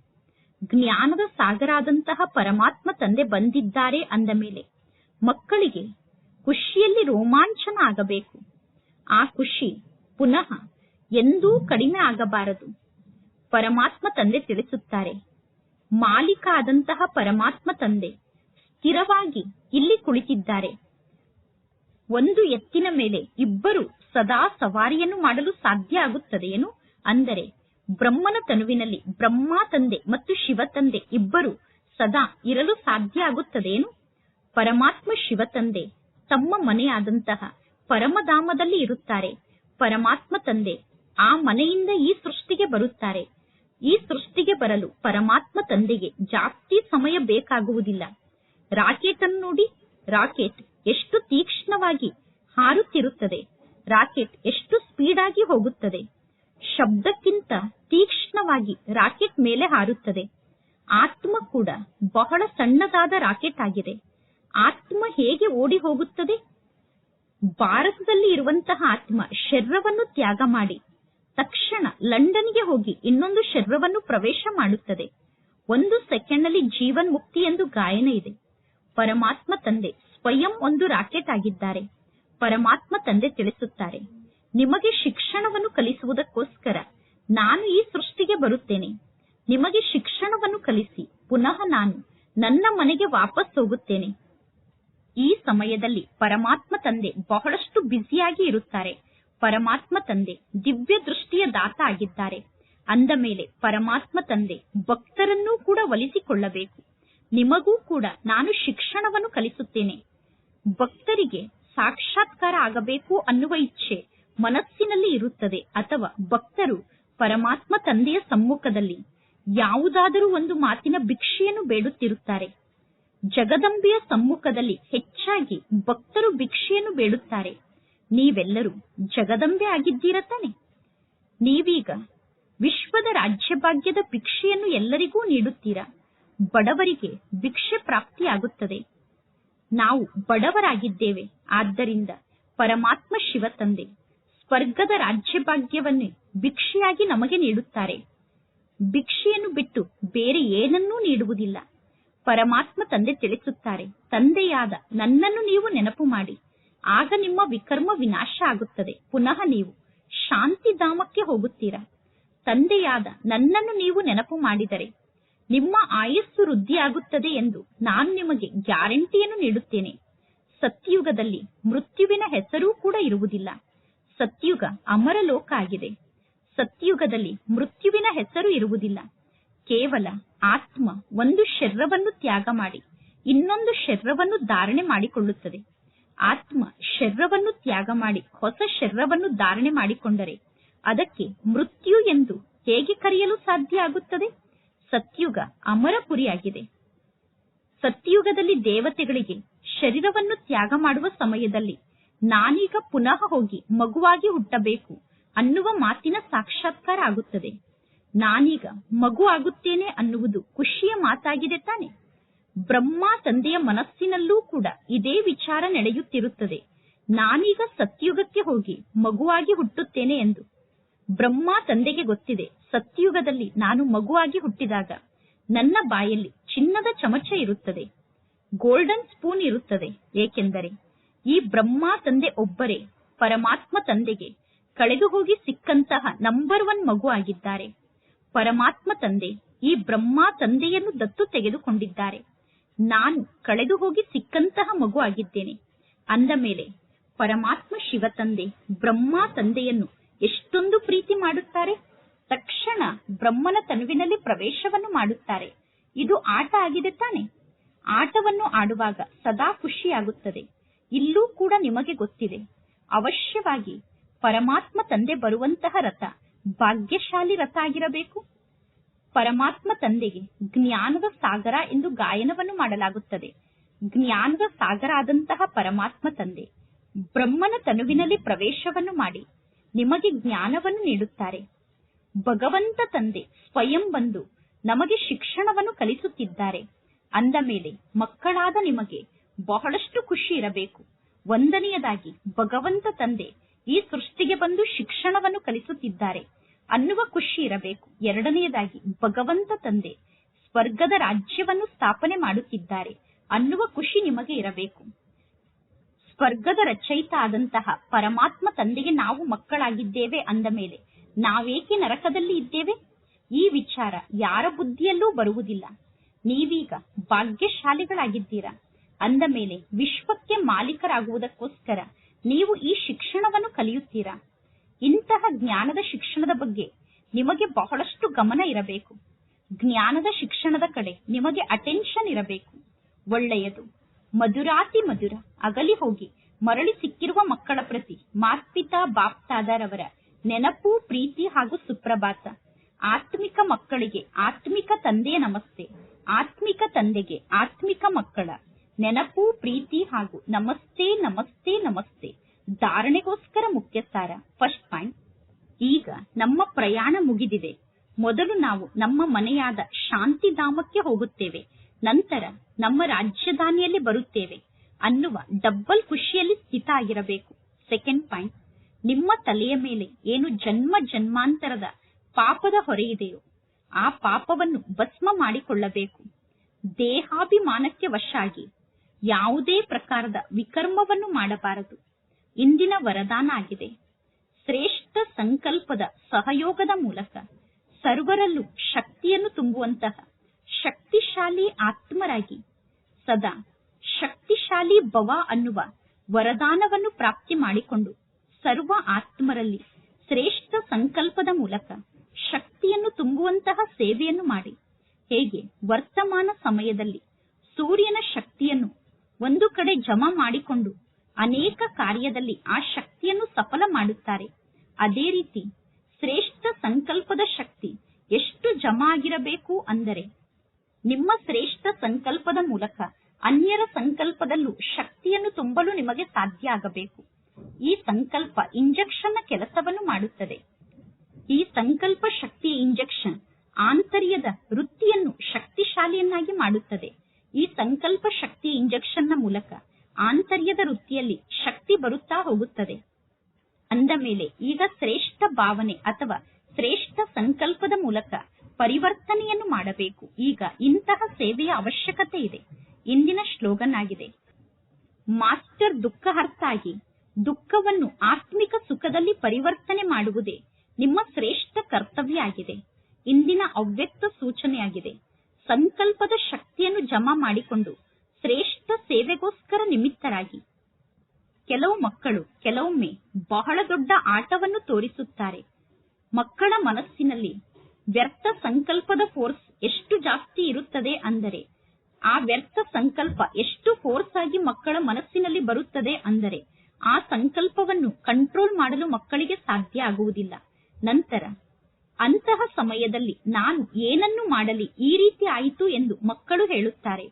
ಜ್ಞಾನದ ಸಾಗರಾದಂತಹ ಪರಮಾತ್ಮ ತಂದೆ ಬಂದಿದ್ದಾರೆ ಅಂದ ಮೇಲೆ ಮಕ್ಕಳಿಗೆ ಖುಷಿಯಲ್ಲಿ ರೋಮಾಂಚನ ಆಗಬೇಕು. ಆ ಖುಷಿ ಪುನಃ ಎಂದೂ ಕಡಿಮೆ ಆಗಬಾರದು. ಪರಮಾತ್ಮ ತಂದೆ ತಿಳಿಸುತ್ತಾರೆ, ಮಾಲೀಕ ಆದಂತಹ ಪರಮಾತ್ಮ ತಂದೆ ಸ್ಥಿರವಾಗಿ ಇಲ್ಲಿ ಕುಳಿತಿದ್ದಾರೆ. ಒಂದು ಎತ್ತಿನ ಮೇಲೆ ಇಬ್ಬರು ಸದಾ ಸವಾರಿಯನ್ನು ಮಾಡಲು ಸಾಧ್ಯ ಆಗುತ್ತದೆಯೇನು? ಅಂದರೆ ಬ್ರಹ್ಮನ ತನುವಿನಲ್ಲಿ ಬ್ರಹ್ಮ ತಂದೆ ಮತ್ತು ಶಿವ ತಂದೆ ಇಬ್ಬರು ಸದಾ ಇರಲು ಸಾಧ್ಯ ಆಗುತ್ತದೆಯೇನು? ಪರಮಾತ್ಮ ಶಿವ ತಂದೆ ತಮ್ಮ ಮನೆಯಾದಂತಹ ಪರಮಧಾಮದಲ್ಲಿ ಇರುತ್ತಾರೆ. ಪರಮಾತ್ಮ ತಂದೆ ಆ ಮನೆಯಿಂದ ಈ ಸೃಷ್ಟಿಗೆ ಬರುತ್ತಾರೆ. ಈ ಸೃಷ್ಟಿಗೆ ಬರಲು ಪರಮಾತ್ಮ ತಂದೆಗೆ ಜಾಸ್ತಿ ಸಮಯ ಬೇಕಾಗುವುದಿಲ್ಲ. ರಾಕೆಟ್ ಅನ್ನು ನೋಡಿ, ರಾಕೆಟ್ ಎಷ್ಟು ತೀಕ್ಷ್ಣವಾಗಿ ಹಾರುತ್ತಿರುತ್ತದೆ. ರಾಕೆಟ್ ಎಷ್ಟು ಸ್ಪೀಡ್ ಆಗಿ ಹೋಗುತ್ತದೆ. ಶಬ್ದಕ್ಕಿಂತ ತೀಕ್ಷ್ಣವಾಗಿ ರಾಕೆಟ್ ಮೇಲೆ ಹಾರುತ್ತದೆ. ಆತ್ಮ ಕೂಡ ಬಹಳ ಸಣ್ಣದಾದ ರಾಕೆಟ್ ಆಗಿದೆ. ಆತ್ಮ ಹೇಗೆ ಓಡಿ ಹೋಗುತ್ತದೆ? ಭಾರತದಲ್ಲಿ ಇರುವಂತಹ ಆತ್ಮ ಶರೀರವನ್ನು ತ್ಯಾಗ ಮಾಡಿ ತಕ್ಷಣ ಲಂಡನ್ಗೆ ಹೋಗಿ ಇನ್ನೊಂದು ಶರೀರವನ್ನು ಪ್ರವೇಶ ಮಾಡುತ್ತದೆ. 1 ಸೆಕೆಂಡ್ ನಲ್ಲಿ ಜೀವನ್ ಮುಕ್ತಿ ಎಂದು ಗಾಯನ ಇದೆ. ಪರಮಾತ್ಮ ತಂದೆ ಸ್ವಯಂ ಒಂದು ರಾಕೆಟ್ ಆಗಿದ್ದಾರೆ. ಪರಮಾತ್ಮ ತಂದೆ ತಿಳಿಸುತ್ತಾರೆ, ನಿಮಗೆ ಶಿಕ್ಷಣವನ್ನು ಕಲಿಸುವುದಕ್ಕೋಸ್ಕರ ನಾನು ಈ ಸೃಷ್ಟಿಗೆ ಬರುತ್ತೇನೆ. ನಿಮಗೆ ಶಿಕ್ಷಣವನ್ನು ಕಲಿಸಿ ಪುನಃ ನಾನು ನನ್ನ ಮನೆಗೆ ವಾಪಸ್ ಹೋಗುತ್ತೇನೆ. ಈ ಸಮಯದಲ್ಲಿ ಪರಮಾತ್ಮ ತಂದೆ ಬಹಳಷ್ಟು ಬ್ಯುಸಿಯಾಗಿ ಇರುತ್ತಾರೆ. ಪರಮಾತ್ಮ ತಂದೆ ದಿವ್ಯ ದೃಷ್ಟಿಯ ದಾತ ಆಗಿದ್ದಾರೆ. ಅಂದ ಮೇಲೆ ಪರಮಾತ್ಮ ತಂದೆ ಭಕ್ತರನ್ನೂ ಕೂಡ ಒಲಿಸಿಕೊಳ್ಳಬೇಕು. ನಿಮಗೂ ಕೂಡ ನಾನು ಶಿಕ್ಷಣವನ್ನು ಕಲಿಸುತ್ತೇನೆ. ಭಕ್ತರಿಗೆ ಸಾಕ್ಷಾತ್ಕಾರ ಆಗಬೇಕು ಅನ್ನುವ ಇಚ್ಛೆ ಮನಸ್ಸಿನಲ್ಲಿ ಇರುತ್ತದೆ. ಅಥವಾ ಭಕ್ತರು ಪರಮಾತ್ಮ ತಂದೆಯ ಸಮ್ಮುಖದಲ್ಲಿ ಯಾವುದಾದರೂ ಒಂದು ಮಾತಿನ ಭಿಕ್ಷೆಯನ್ನು ಬೇಡುತ್ತಿರುತ್ತಾರೆ. ಜಗದಂಬೆಯ ಸಮ್ಮುಖದಲ್ಲಿ ಹೆಚ್ಚಾಗಿ ಭಕ್ತರು ಭಿಕ್ಷೆಯನ್ನು ಬೇಡುತ್ತಾರೆ. ನೀವೆಲ್ಲರೂ ಜಗದಂಬೆ ಆಗಿದ್ದೀರ ತಾನೆ? ನೀವೀಗ ವಿಶ್ವದ ರಾಜ್ಯಭಾಗ್ಯದ ಭಿಕ್ಷೆಯನ್ನು ಎಲ್ಲರಿಗೂ ನೀಡುತ್ತೀರಾ. ಬಡವರಿಗೆ ಭಿಕ್ಷೆ ಪ್ರಾಪ್ತಿಯಾಗುತ್ತದೆ. ನಾವು ಬಡವರಾಗಿದ್ದೇವೆ. ಆದ್ದರಿಂದ ಪರಮಾತ್ಮ ಶಿವ ತಂದೆ ಸ್ವರ್ಗದ ರಾಜ್ಯಭಾಗ್ಯವನ್ನೇ ಭಿಕ್ಷೆಯಾಗಿ ನಮಗೆ ನೀಡುತ್ತಾರೆ. ಭಿಕ್ಷೆಯನ್ನು ಬಿಟ್ಟು ಬೇರೆ ಏನನ್ನೂ ನೀಡುವುದಿಲ್ಲ. ಪರಮಾತ್ಮ ತಂದೆ ತಿಳಿಸುತ್ತಾರೆ, ತಂದೆಯಾದ ನನ್ನನ್ನು ನೀವು ನೆನಪು ಮಾಡಿ, ಆಗ ನಿಮ್ಮ ವಿಕರ್ಮ ವಿನಾಶ ಆಗುತ್ತದೆ. ಪುನಃ ನೀವು ಶಾಂತಿಧಾಮಕ್ಕೆ ಹೋಗುತ್ತೀರಾ. ತಂದೆಯಾದ ನನ್ನನ್ನು ನೀವು ನೆನಪು ಮಾಡಿದರೆ ನಿಮ್ಮ ಆಯಸ್ಸು ವೃದ್ಧಿಯಾಗುತ್ತದೆ ಎಂದು ನಾನು ನಿಮಗೆ ಗ್ಯಾರಂಟಿಯನ್ನು ನೀಡುತ್ತೇನೆ. ಸತ್ಯುಗದಲ್ಲಿ ಮೃತ್ಯುವಿನ ಹೆಸರೂ ಕೂಡ ಇರುವುದಿಲ್ಲ. ಸತ್ಯುಗ ಅಮರ ಲೋಕ ಆಗಿದೆ. ಸತ್ಯುಗದಲ್ಲಿ ಮೃತ್ಯುವಿನ ಹೆಸರು ಇರುವುದಿಲ್ಲ. ಕೇವಲ ಆತ್ಮ ಒಂದು ಶರೀರವನ್ನು ತ್ಯಾಗ ಮಾಡಿ ಇನ್ನೊಂದು ಶರೀರವನ್ನು ಧಾರಣೆ ಮಾಡಿಕೊಳ್ಳುತ್ತದೆ. ಆತ್ಮ ಶರೀರವನ್ನು ತ್ಯಾಗ ಮಾಡಿ ಹೊಸ ಶರೀರವನ್ನು ಧಾರಣೆ ಮಾಡಿಕೊಂಡರೆ ಅದಕ್ಕೆ ಮೃತ್ಯು ಎಂದು ಹೇಗೆ ಕರೆಯಲು ಸಾಧ್ಯ ಆಗುತ್ತದೆ? ಸತ್ಯುಗ ಅಮರಪುರಿಯಾಗಿದೆ. ಸತ್ಯುಗದಲ್ಲಿ ದೇವತೆಗಳಿಗೆ ಶರೀರವನ್ನು ತ್ಯಾಗ ಮಾಡುವ ಸಮಯದಲ್ಲಿ ನಾನೀಗ ಪುನಃ ಹೋಗಿ ಮಗುವಾಗಿ ಹುಟ್ಟಬೇಕು ಅನ್ನುವ ಮಾತಿನ ಸಾಕ್ಷಾತ್ಕಾರ ಆಗುತ್ತದೆ. ನಾನೀಗ ಮಗು ಆಗುತ್ತೇನೆ ಅನ್ನುವುದು ಖುಷಿಯ ಮಾತಾಗಿದೆ ತಾನೆ? ಬ್ರಹ್ಮ ತಂದೆಯ ಮನಸ್ಸಿನಲ್ಲೂ ಕೂಡ ಇದೇ ವಿಚಾರ ನಡೆಯುತ್ತಿರುತ್ತದೆ. ನಾನೀಗ ಸತ್ಯುಗಕ್ಕೆ ಹೋಗಿ ಮಗುವಾಗಿ ಹುಟ್ಟುತ್ತೇನೆ ಎಂದು. ಬ್ರಹ್ಮ ತಂದೆಗೆ ಗೊತ್ತಿದೆ, ಸತ್ಯುಗದಲ್ಲಿ ನಾನು ಮಗುವಾಗಿ ಹುಟ್ಟಿದಾಗ ನನ್ನ ಬಾಯಲ್ಲಿ ಚಿನ್ನದ ಚಮಚ ಇರುತ್ತದೆ, ಗೋಲ್ಡನ್ ಸ್ಪೂನ್ ಇರುತ್ತದೆ. ಏಕೆಂದರೆ ಈ ಬ್ರಹ್ಮ ತಂದೆ ಒಬ್ಬರೇ ಪರಮಾತ್ಮ ತಂದೆಗೆ ಕಳೆದು ಹೋಗಿ ಸಿಕ್ಕಂತಹ ನಂಬರ್ 1 ಮಗು ಆಗಿದ್ದಾರೆ. ಪರಮಾತ್ಮ ತಂದೆ ಈ ಬ್ರಹ್ಮ ತಂದೆಯನ್ನು ದತ್ತು ತೆಗೆದುಕೊಂಡಿದ್ದಾರೆ. ನಾನು ಕಳೆದು ಹೋಗಿ ಸಿಕ್ಕಂತಹ ಮಗು ಆಗಿದ್ದೇನೆ. ಅಂದ ಮೇಲೆ ಪರಮಾತ್ಮ ಶಿವ ತಂದೆ ಬ್ರಹ್ಮ ತಂದೆಯನ್ನು ಎಷ್ಟೊಂದು ಪ್ರೀತಿ ಮಾಡುತ್ತಾರೆ. ತಕ್ಷಣ ಬ್ರಹ್ಮನ ತನುವಿನಲ್ಲಿ ಪ್ರವೇಶವನ್ನು ಮಾಡುತ್ತಾರೆ. ಇದು ಆಟ ಆಗಿದೆ ತಾನೆ? ಆಟವನ್ನು ಆಡುವಾಗ ಸದಾ ಖುಷಿಯಾಗುತ್ತದೆ. ಇಲ್ಲೂ ಕೂಡ ನಿಮಗೆ ಗೊತ್ತಿದೆ, ಅವಶ್ಯವಾಗಿ ಪರಮಾತ್ಮ ತಂದೆ ಬರುವಂತಹ ರಥ ಭಾಗ್ಯಶಾಲಿ ರಥ ಆಗಿರಬೇಕು. ಪರಮಾತ್ಮ ತಂದೆಗೆ ಜ್ಞಾನದ ಸಾಗರ ಎಂದು ಗಾಯನವನ್ನು ಮಾಡಲಾಗುತ್ತದೆ. ಜ್ಞಾನದ ಸಾಗರ ಆದಂತಹ ಪರಮಾತ್ಮ ತಂದೆ ಬ್ರಹ್ಮನ ತನುವಿನಲ್ಲಿ ಪ್ರವೇಶವನ್ನು ಮಾಡಿ ನಿಮಗೆ ಜ್ಞಾನವನ್ನು ನೀಡುತ್ತಾರೆ. ಭಗವಂತ ತಂದೆ ಸ್ವಯಂ ಬಂದು ನಮಗೆ ಶಿಕ್ಷಣವನ್ನು ಕಲಿಸುತ್ತಿದ್ದಾರೆ. ಅಂದ ಮೇಲೆ ಮಕ್ಕಳಾದ ನಿಮಗೆ ಬಹಳಷ್ಟು ಖುಷಿ ಇರಬೇಕು. ಒಂದನೆಯದಾಗಿ ಭಗವಂತ ತಂದೆ ಈ ಸೃಷ್ಟಿಗೆ ಬಂದು ಶಿಕ್ಷಣವನ್ನು ಕಲಿಸುತ್ತಿದ್ದಾರೆ ಅನ್ನುವ ಖುಷಿ ಇರಬೇಕು. ಎರಡನೆಯದಾಗಿ ಭಗವಂತ ತಂದೆ ಸ್ವರ್ಗದ ರಾಜ್ಯವನ್ನು ಸ್ಥಾಪನೆ ಮಾಡುತ್ತಿದ್ದಾರೆ ಅನ್ನುವ ಖುಷಿ ನಿಮಗೆ ಇರಬೇಕು. ಸ್ವರ್ಗದ ರಚಯಿತ ಆದಂತಹ ಪರಮಾತ್ಮ ತಂದೆಗೆ ನಾವು ಮಕ್ಕಳಾಗಿದ್ದೇವೆ ಅಂದ ಮೇಲೆ ನಾವೇಕೆ ನರಕದಲ್ಲಿ ಇದ್ದೇವೆ? ಈ ವಿಚಾರ ಯಾರ ಬುದ್ಧಿಯಲ್ಲೂ ಬರುವುದಿಲ್ಲ. ನೀವೀಗ ಭಾಗ್ಯಶಾಲಿಗಳಾಗಿದ್ದೀರಾ. ಅಂದ ಮೇಲೆ ವಿಶ್ವಕ್ಕೆ ಮಾಲೀಕರಾಗುವುದಕ್ಕೋಸ್ಕರ ನೀವು ಈ ಶಿಕ್ಷಣವನ್ನು ಕಲಿಯುತ್ತೀರಾ. ಇಂತಹ ಜ್ಞಾನದ ಶಿಕ್ಷಣದ ಬಗ್ಗೆ ನಿಮಗೆ ಬಹಳಷ್ಟು ಗಮನ ಇರಬೇಕು. ಜ್ಞಾನದ ಶಿಕ್ಷಣದ ಕಡೆ ನಿಮಗೆ ಅಟೆನ್ಷನ್ ಇರಬೇಕು. ಒಳ್ಳೆಯದು. ಮಧುರಾತಿ ಮಧುರ ಅಗಲಿ ಹೋಗಿ ಮರಳಿ ಸಿಕ್ಕಿರುವ ಮಕ್ಕಳ ಪ್ರತಿ ಮಾತ್ಪಿತಾ ಬಾಪ್ತಾದರವರ ನೆನಪು, ಪ್ರೀತಿ ಹಾಗೂ ಸುಪ್ರಭಾತ. ಆತ್ಮಿಕ ಮಕ್ಕಳಿಗೆ ಆತ್ಮಿಕ ತಂದೆಯ ನಮಸ್ತೆ. ಆತ್ಮಿಕ ತಂದೆಗೆ ಆತ್ಮಿಕ ಮಕ್ಕಳ ನೆನಪು, ಪ್ರೀತಿ ಹಾಗೂ ನಮಸ್ತೆ ನಮಸ್ತೆ ನಮಸ್ತೆ. ಧಾರಣೆಗೋಸ್ಕರ ಮುಖ್ಯ ಸಾರ. ಫಸ್ಟ್ ಪಾಯಿಂಟ್, ಈಗ ನಮ್ಮ ಪ್ರಯಾಣ ಮುಗಿದಿದೆ. ಮೊದಲು ನಾವು ನಮ್ಮ ಮನೆಯಾದ ಶಾಂತಿಧಾಮಕ್ಕೆ ಹೋಗುತ್ತೇವೆ, ನಂತರ ನಮ್ಮ ರಾಜಧಾನಿಯಲ್ಲಿ ಬರುತ್ತೇವೆ ಅನ್ನುವ ಡಬ್ಬಲ್ ಖುಷಿಯಲ್ಲಿ ಸ್ಥಿತ ಆಗಿರಬೇಕು. ಸೆಕೆಂಡ್ ಪಾಯಿಂಟ್, ನಿಮ್ಮ ತಲೆಯ ಮೇಲೆ ಏನು ಜನ್ಮ ಜನ್ಮಾಂತರದ ಪಾಪದ ಹೊರೆ ಇದೆಯೋ ಆ ಪಾಪವನ್ನು ಭಸ್ಮ ಮಾಡಿಕೊಳ್ಳಬೇಕು. ದೇಹಾಭಿಮಾನಕ್ಕೆ ವಶ ಆಗಿ ಯಾವುದೇ ಪ್ರಕಾರದ ವಿಕರ್ಮವನ್ನು ಮಾಡಬಾರದು. ಇಂದಿನ ವರದಾನ ಆಗಿದೆ. ಶ್ರೇಷ್ಠ ಸಂಕಲ್ಪದ ಸಹಯೋಗದ ಮೂಲಕ ಸರ್ವರಲ್ಲೂ ಶಕ್ತಿಯನ್ನು ತುಂಬುವಂತಹ ಶಕ್ತಿಶಾಲಿ ಆತ್ಮರಾಗಿ ಸದಾ ಶಕ್ತಿಶಾಲಿ ಭವ ಅನ್ನುವ ವರದಾನವನ್ನು ಪ್ರಾಪ್ತಿ ಮಾಡಿಕೊಂಡು ಸರ್ವ ಆತ್ಮರಲ್ಲಿ ಶ್ರೇಷ್ಠ ಸಂಕಲ್ಪದ ಮೂಲಕ ಶಕ್ತಿಯನ್ನು ತುಂಬುವಂತಹ ಸೇವೆಯನ್ನು ಮಾಡಿ. ಹೇಗೆ ವರ್ತಮಾನ ಸಮಯದಲ್ಲಿ ಸೂರ್ಯನ ಶಕ್ತಿಯನ್ನು ಒಂದು ಕಡೆ ಜಮಾ ಮಾಡಿಕೊಂಡು ಅನೇಕ ಕಾರ್ಯದಲ್ಲಿ ಆ ಶಕ್ತಿಯನ್ನು ಸಫಲ ಮಾಡುತ್ತಾರೆ, ಅದೇ ರೀತಿ ಶ್ರೇಷ್ಠ ಸಂಕಲ್ಪದ ಶಕ್ತಿ ಎಷ್ಟು ಜಮಾ ಆಗಿರಬೇಕು ಅಂದರೆ ನಿಮ್ಮ ಶ್ರೇಷ್ಠ ಸಂಕಲ್ಪದ ಮೂಲಕ ಅನ್ಯರ ಸಂಕಲ್ಪದಲ್ಲೂ ಶಕ್ತಿಯನ್ನು ತುಂಬಲು ನಿಮಗೆ ಸಾಧ್ಯ ಆಗಬೇಕು. ಈ ಸಂಕಲ್ಪ ಇಂಜೆಕ್ಷನ್ನ ಕೆಲಸವನ್ನು ಮಾಡುತ್ತದೆ. ಈ ಸಂಕಲ್ಪ ಶಕ್ತಿಯ ಇಂಜೆಕ್ಷನ್ ಆಂತರ್ಯದ ವೃತ್ತಿಯನ್ನು ಶಕ್ತಿಶಾಲಿಯನ್ನಾಗಿ ಮಾಡುತ್ತದೆ. ಈ ಸಂಕಲ್ಪ ಶಕ್ತಿಯ ಇಂಜೆಕ್ಷನ್ನ ಮೂಲಕ ಆಂತರ್ಯದ ವೃತ್ತಿಯಲ್ಲಿ ಶಕ್ತಿ ಬರುತ್ತಾ ಹೋಗುತ್ತದೆ. ಅಂದ ಮೇಲೆ ಈಗ ಶ್ರೇಷ್ಠ ಭಾವನೆ ಅಥವಾ ಶ್ರೇಷ್ಠ ಸಂಕಲ್ಪದ ಮೂಲಕ ಪರಿವರ್ತನೆಯನ್ನು ಮಾಡಬೇಕು. ಈಗ ಇಂತಹ ಸೇವೆಯ ಅವಶ್ಯಕತೆ ಇದೆ. ಇಂದಿನ ಶ್ಲೋಗನ್ ಆಗಿದೆ, ಮಾಸ್ಟರ್ ದುಃಖಹರ್ತಾಗಿ ದುಃಖವನ್ನು ಆತ್ಮಿಕ ಸುಖದಲ್ಲಿ ಪರಿವರ್ತನೆ ಮಾಡುವುದೇ ನಿಮ್ಮ ಶ್ರೇಷ್ಠ ಕರ್ತವ್ಯ ಆಗಿದೆ. ಇಂದಿನ ಅವ್ಯಕ್ತ ಸೂಚನೆಯಾಗಿದೆ, ಸಂಕಲ್ಪದ ಶಕ್ತಿಯನ್ನು ಜಮಾ ಮಾಡಿಕೊಂಡು ಶ್ರೇಷ್ಠ ಸೇವೆಗೋಸ್ಕರ ನಿಮಿತ್ತರಾಗಿ. ಕೆಲವು ಮಕ್ಕಳು ಕೆಲವೊಮ್ಮೆ ಬಹಳ ದೊಡ್ಡ ಆಟವನ್ನು ತೋರಿಸುತ್ತಾರೆ. ಮಕ್ಕಳ ಮನಸ್ಸಿನಲ್ಲಿ ವ್ಯರ್ಥ ಸಂಕಲ್ಪದ ಫೋರ್ಸ್ ಎಷ್ಟು ಜಾಸ್ತಿ ಇರುತ್ತದೆ ಅಂದರೆ, ಆ ವ್ಯರ್ಥ ಸಂಕಲ್ಪ ಎಷ್ಟು ಫೋರ್ಸ್ ಆಗಿ ಮಕ್ಕಳ ಮನಸ್ಸಿನಲ್ಲಿ ಬರುತ್ತದೆ ಅಂದರೆ ಆ ಸಂಕಲ್ಪವನ್ನು ಕಂಟ್ರೋಲ್ ಮಾಡಲು ಮಕ್ಕಳಿಗೆ ಸಾಧ್ಯ ಆಗುವುದಿಲ್ಲ. ನಂತರ ಅಂತಹ ಸಮಯದಲ್ಲಿ ನಾನು ಏನನ್ನು ಮಾಡಲಿ, ಈ ರೀತಿ ಆಯಿತು ಎಂದು ಮಕ್ಕಳು ಹೇಳುತ್ತಾರೆ.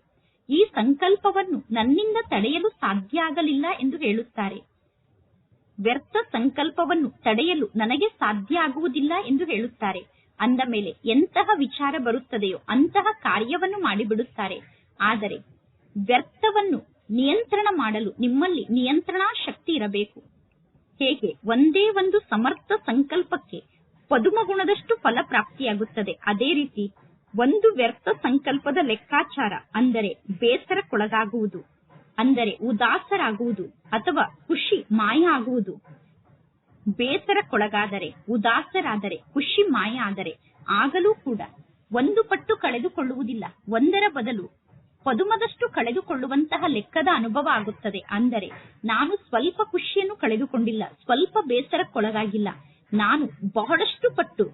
ಈ ಸಂಕಲ್ಪವನ್ನು ನನ್ನಿಂದ ತಡೆಯಲು ಸಾಧ್ಯ ಆಗಲಿಲ್ಲ ಎಂದು ಹೇಳುತ್ತಾರೆ. ವ್ಯರ್ಥ ಸಂಕಲ್ಪವನ್ನು ತಡೆಯಲು ನನಗೆ ಸಾಧ್ಯ ಆಗುವುದಿಲ್ಲ ಎಂದು ಹೇಳುತ್ತಾರೆ. ಅಂದ ಮೇಲೆ ಎಂತಹ ವಿಚಾರ ಬರುತ್ತದೆಯೋ ಅಂತಹ ಕಾರ್ಯವನ್ನು ಮಾಡಿಬಿಡುತ್ತಾರೆ. ಆದರೆ ವ್ಯರ್ಥವನ್ನು ನಿಯಂತ್ರಣ ಮಾಡಲು ನಿಮ್ಮಲ್ಲಿ ನಿಯಂತ್ರಣಾ ಶಕ್ತಿ ಇರಬೇಕು. ಹೇಗೆ ಒಂದೇ ಒಂದು ಸಮರ್ಥ ಸಂಕಲ್ಪಕ್ಕೆ ಪದುಮ ಗುಣದಷ್ಟು ಫಲ ಪ್ರಾಪ್ತಿಯಾಗುತ್ತದೆ, ಅದೇ ರೀತಿ ಒಂದು ವ್ಯರ್ಥ ಸಂಕಲ್ಪದ ಲೆಕ್ಕಾಚಾರ ಅಂದರೆ ಬೇಸರಕ್ಕೊಳಗಾಗುವುದು, ಅಂದರೆ ಉದಾಸರಾಗುವುದು ಅಥವಾ ಖುಷಿ ಮಾಯ ಆಗುವುದು. ಬೇಸರಕ್ಕೊಳಗಾದರೆ, ಉದಾಸರಾದರೆ, ಖುಷಿ ಮಾಯ ಆದರೆ ಆಗಲೂ ಕೂಡ ಒಂದು ಪಟ್ಟು ಕಳೆದುಕೊಳ್ಳುವುದಿಲ್ಲ, ಒಂದರ ಬದಲು ಪದುಮದಷ್ಟು ಕಳೆದುಕೊಳ್ಳುವಂತಹ ಲೆಕ್ಕದ ಅನುಭವ ಆಗುತ್ತದೆ. ಅಂದರೆ ನಾನು ಸ್ವಲ್ಪ ಖುಷಿಯನ್ನು ಕಳೆದುಕೊಂಡಿಲ್ಲ, ಸ್ವಲ್ಪ ಬೇಸರಕ್ಕೊಳಗಾಗಿಲ್ಲ, ನಾನು ಬಹಳಷ್ಟು ಪಟ್ಟು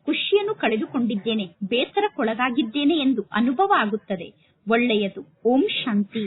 ಖುಷಿಯನ್ನು ಕಳೆದುಕೊಂಡಿದ್ದೇನೆ, ಬೇಸರಕ್ಕೊಳಗಾಗಿದ್ದೇನೆ ಎಂದು ಅನುಭವ ಆಗುತ್ತದೆ. ಒಳ್ಳೆಯದು. ಓಂ ಶಾಂತಿ.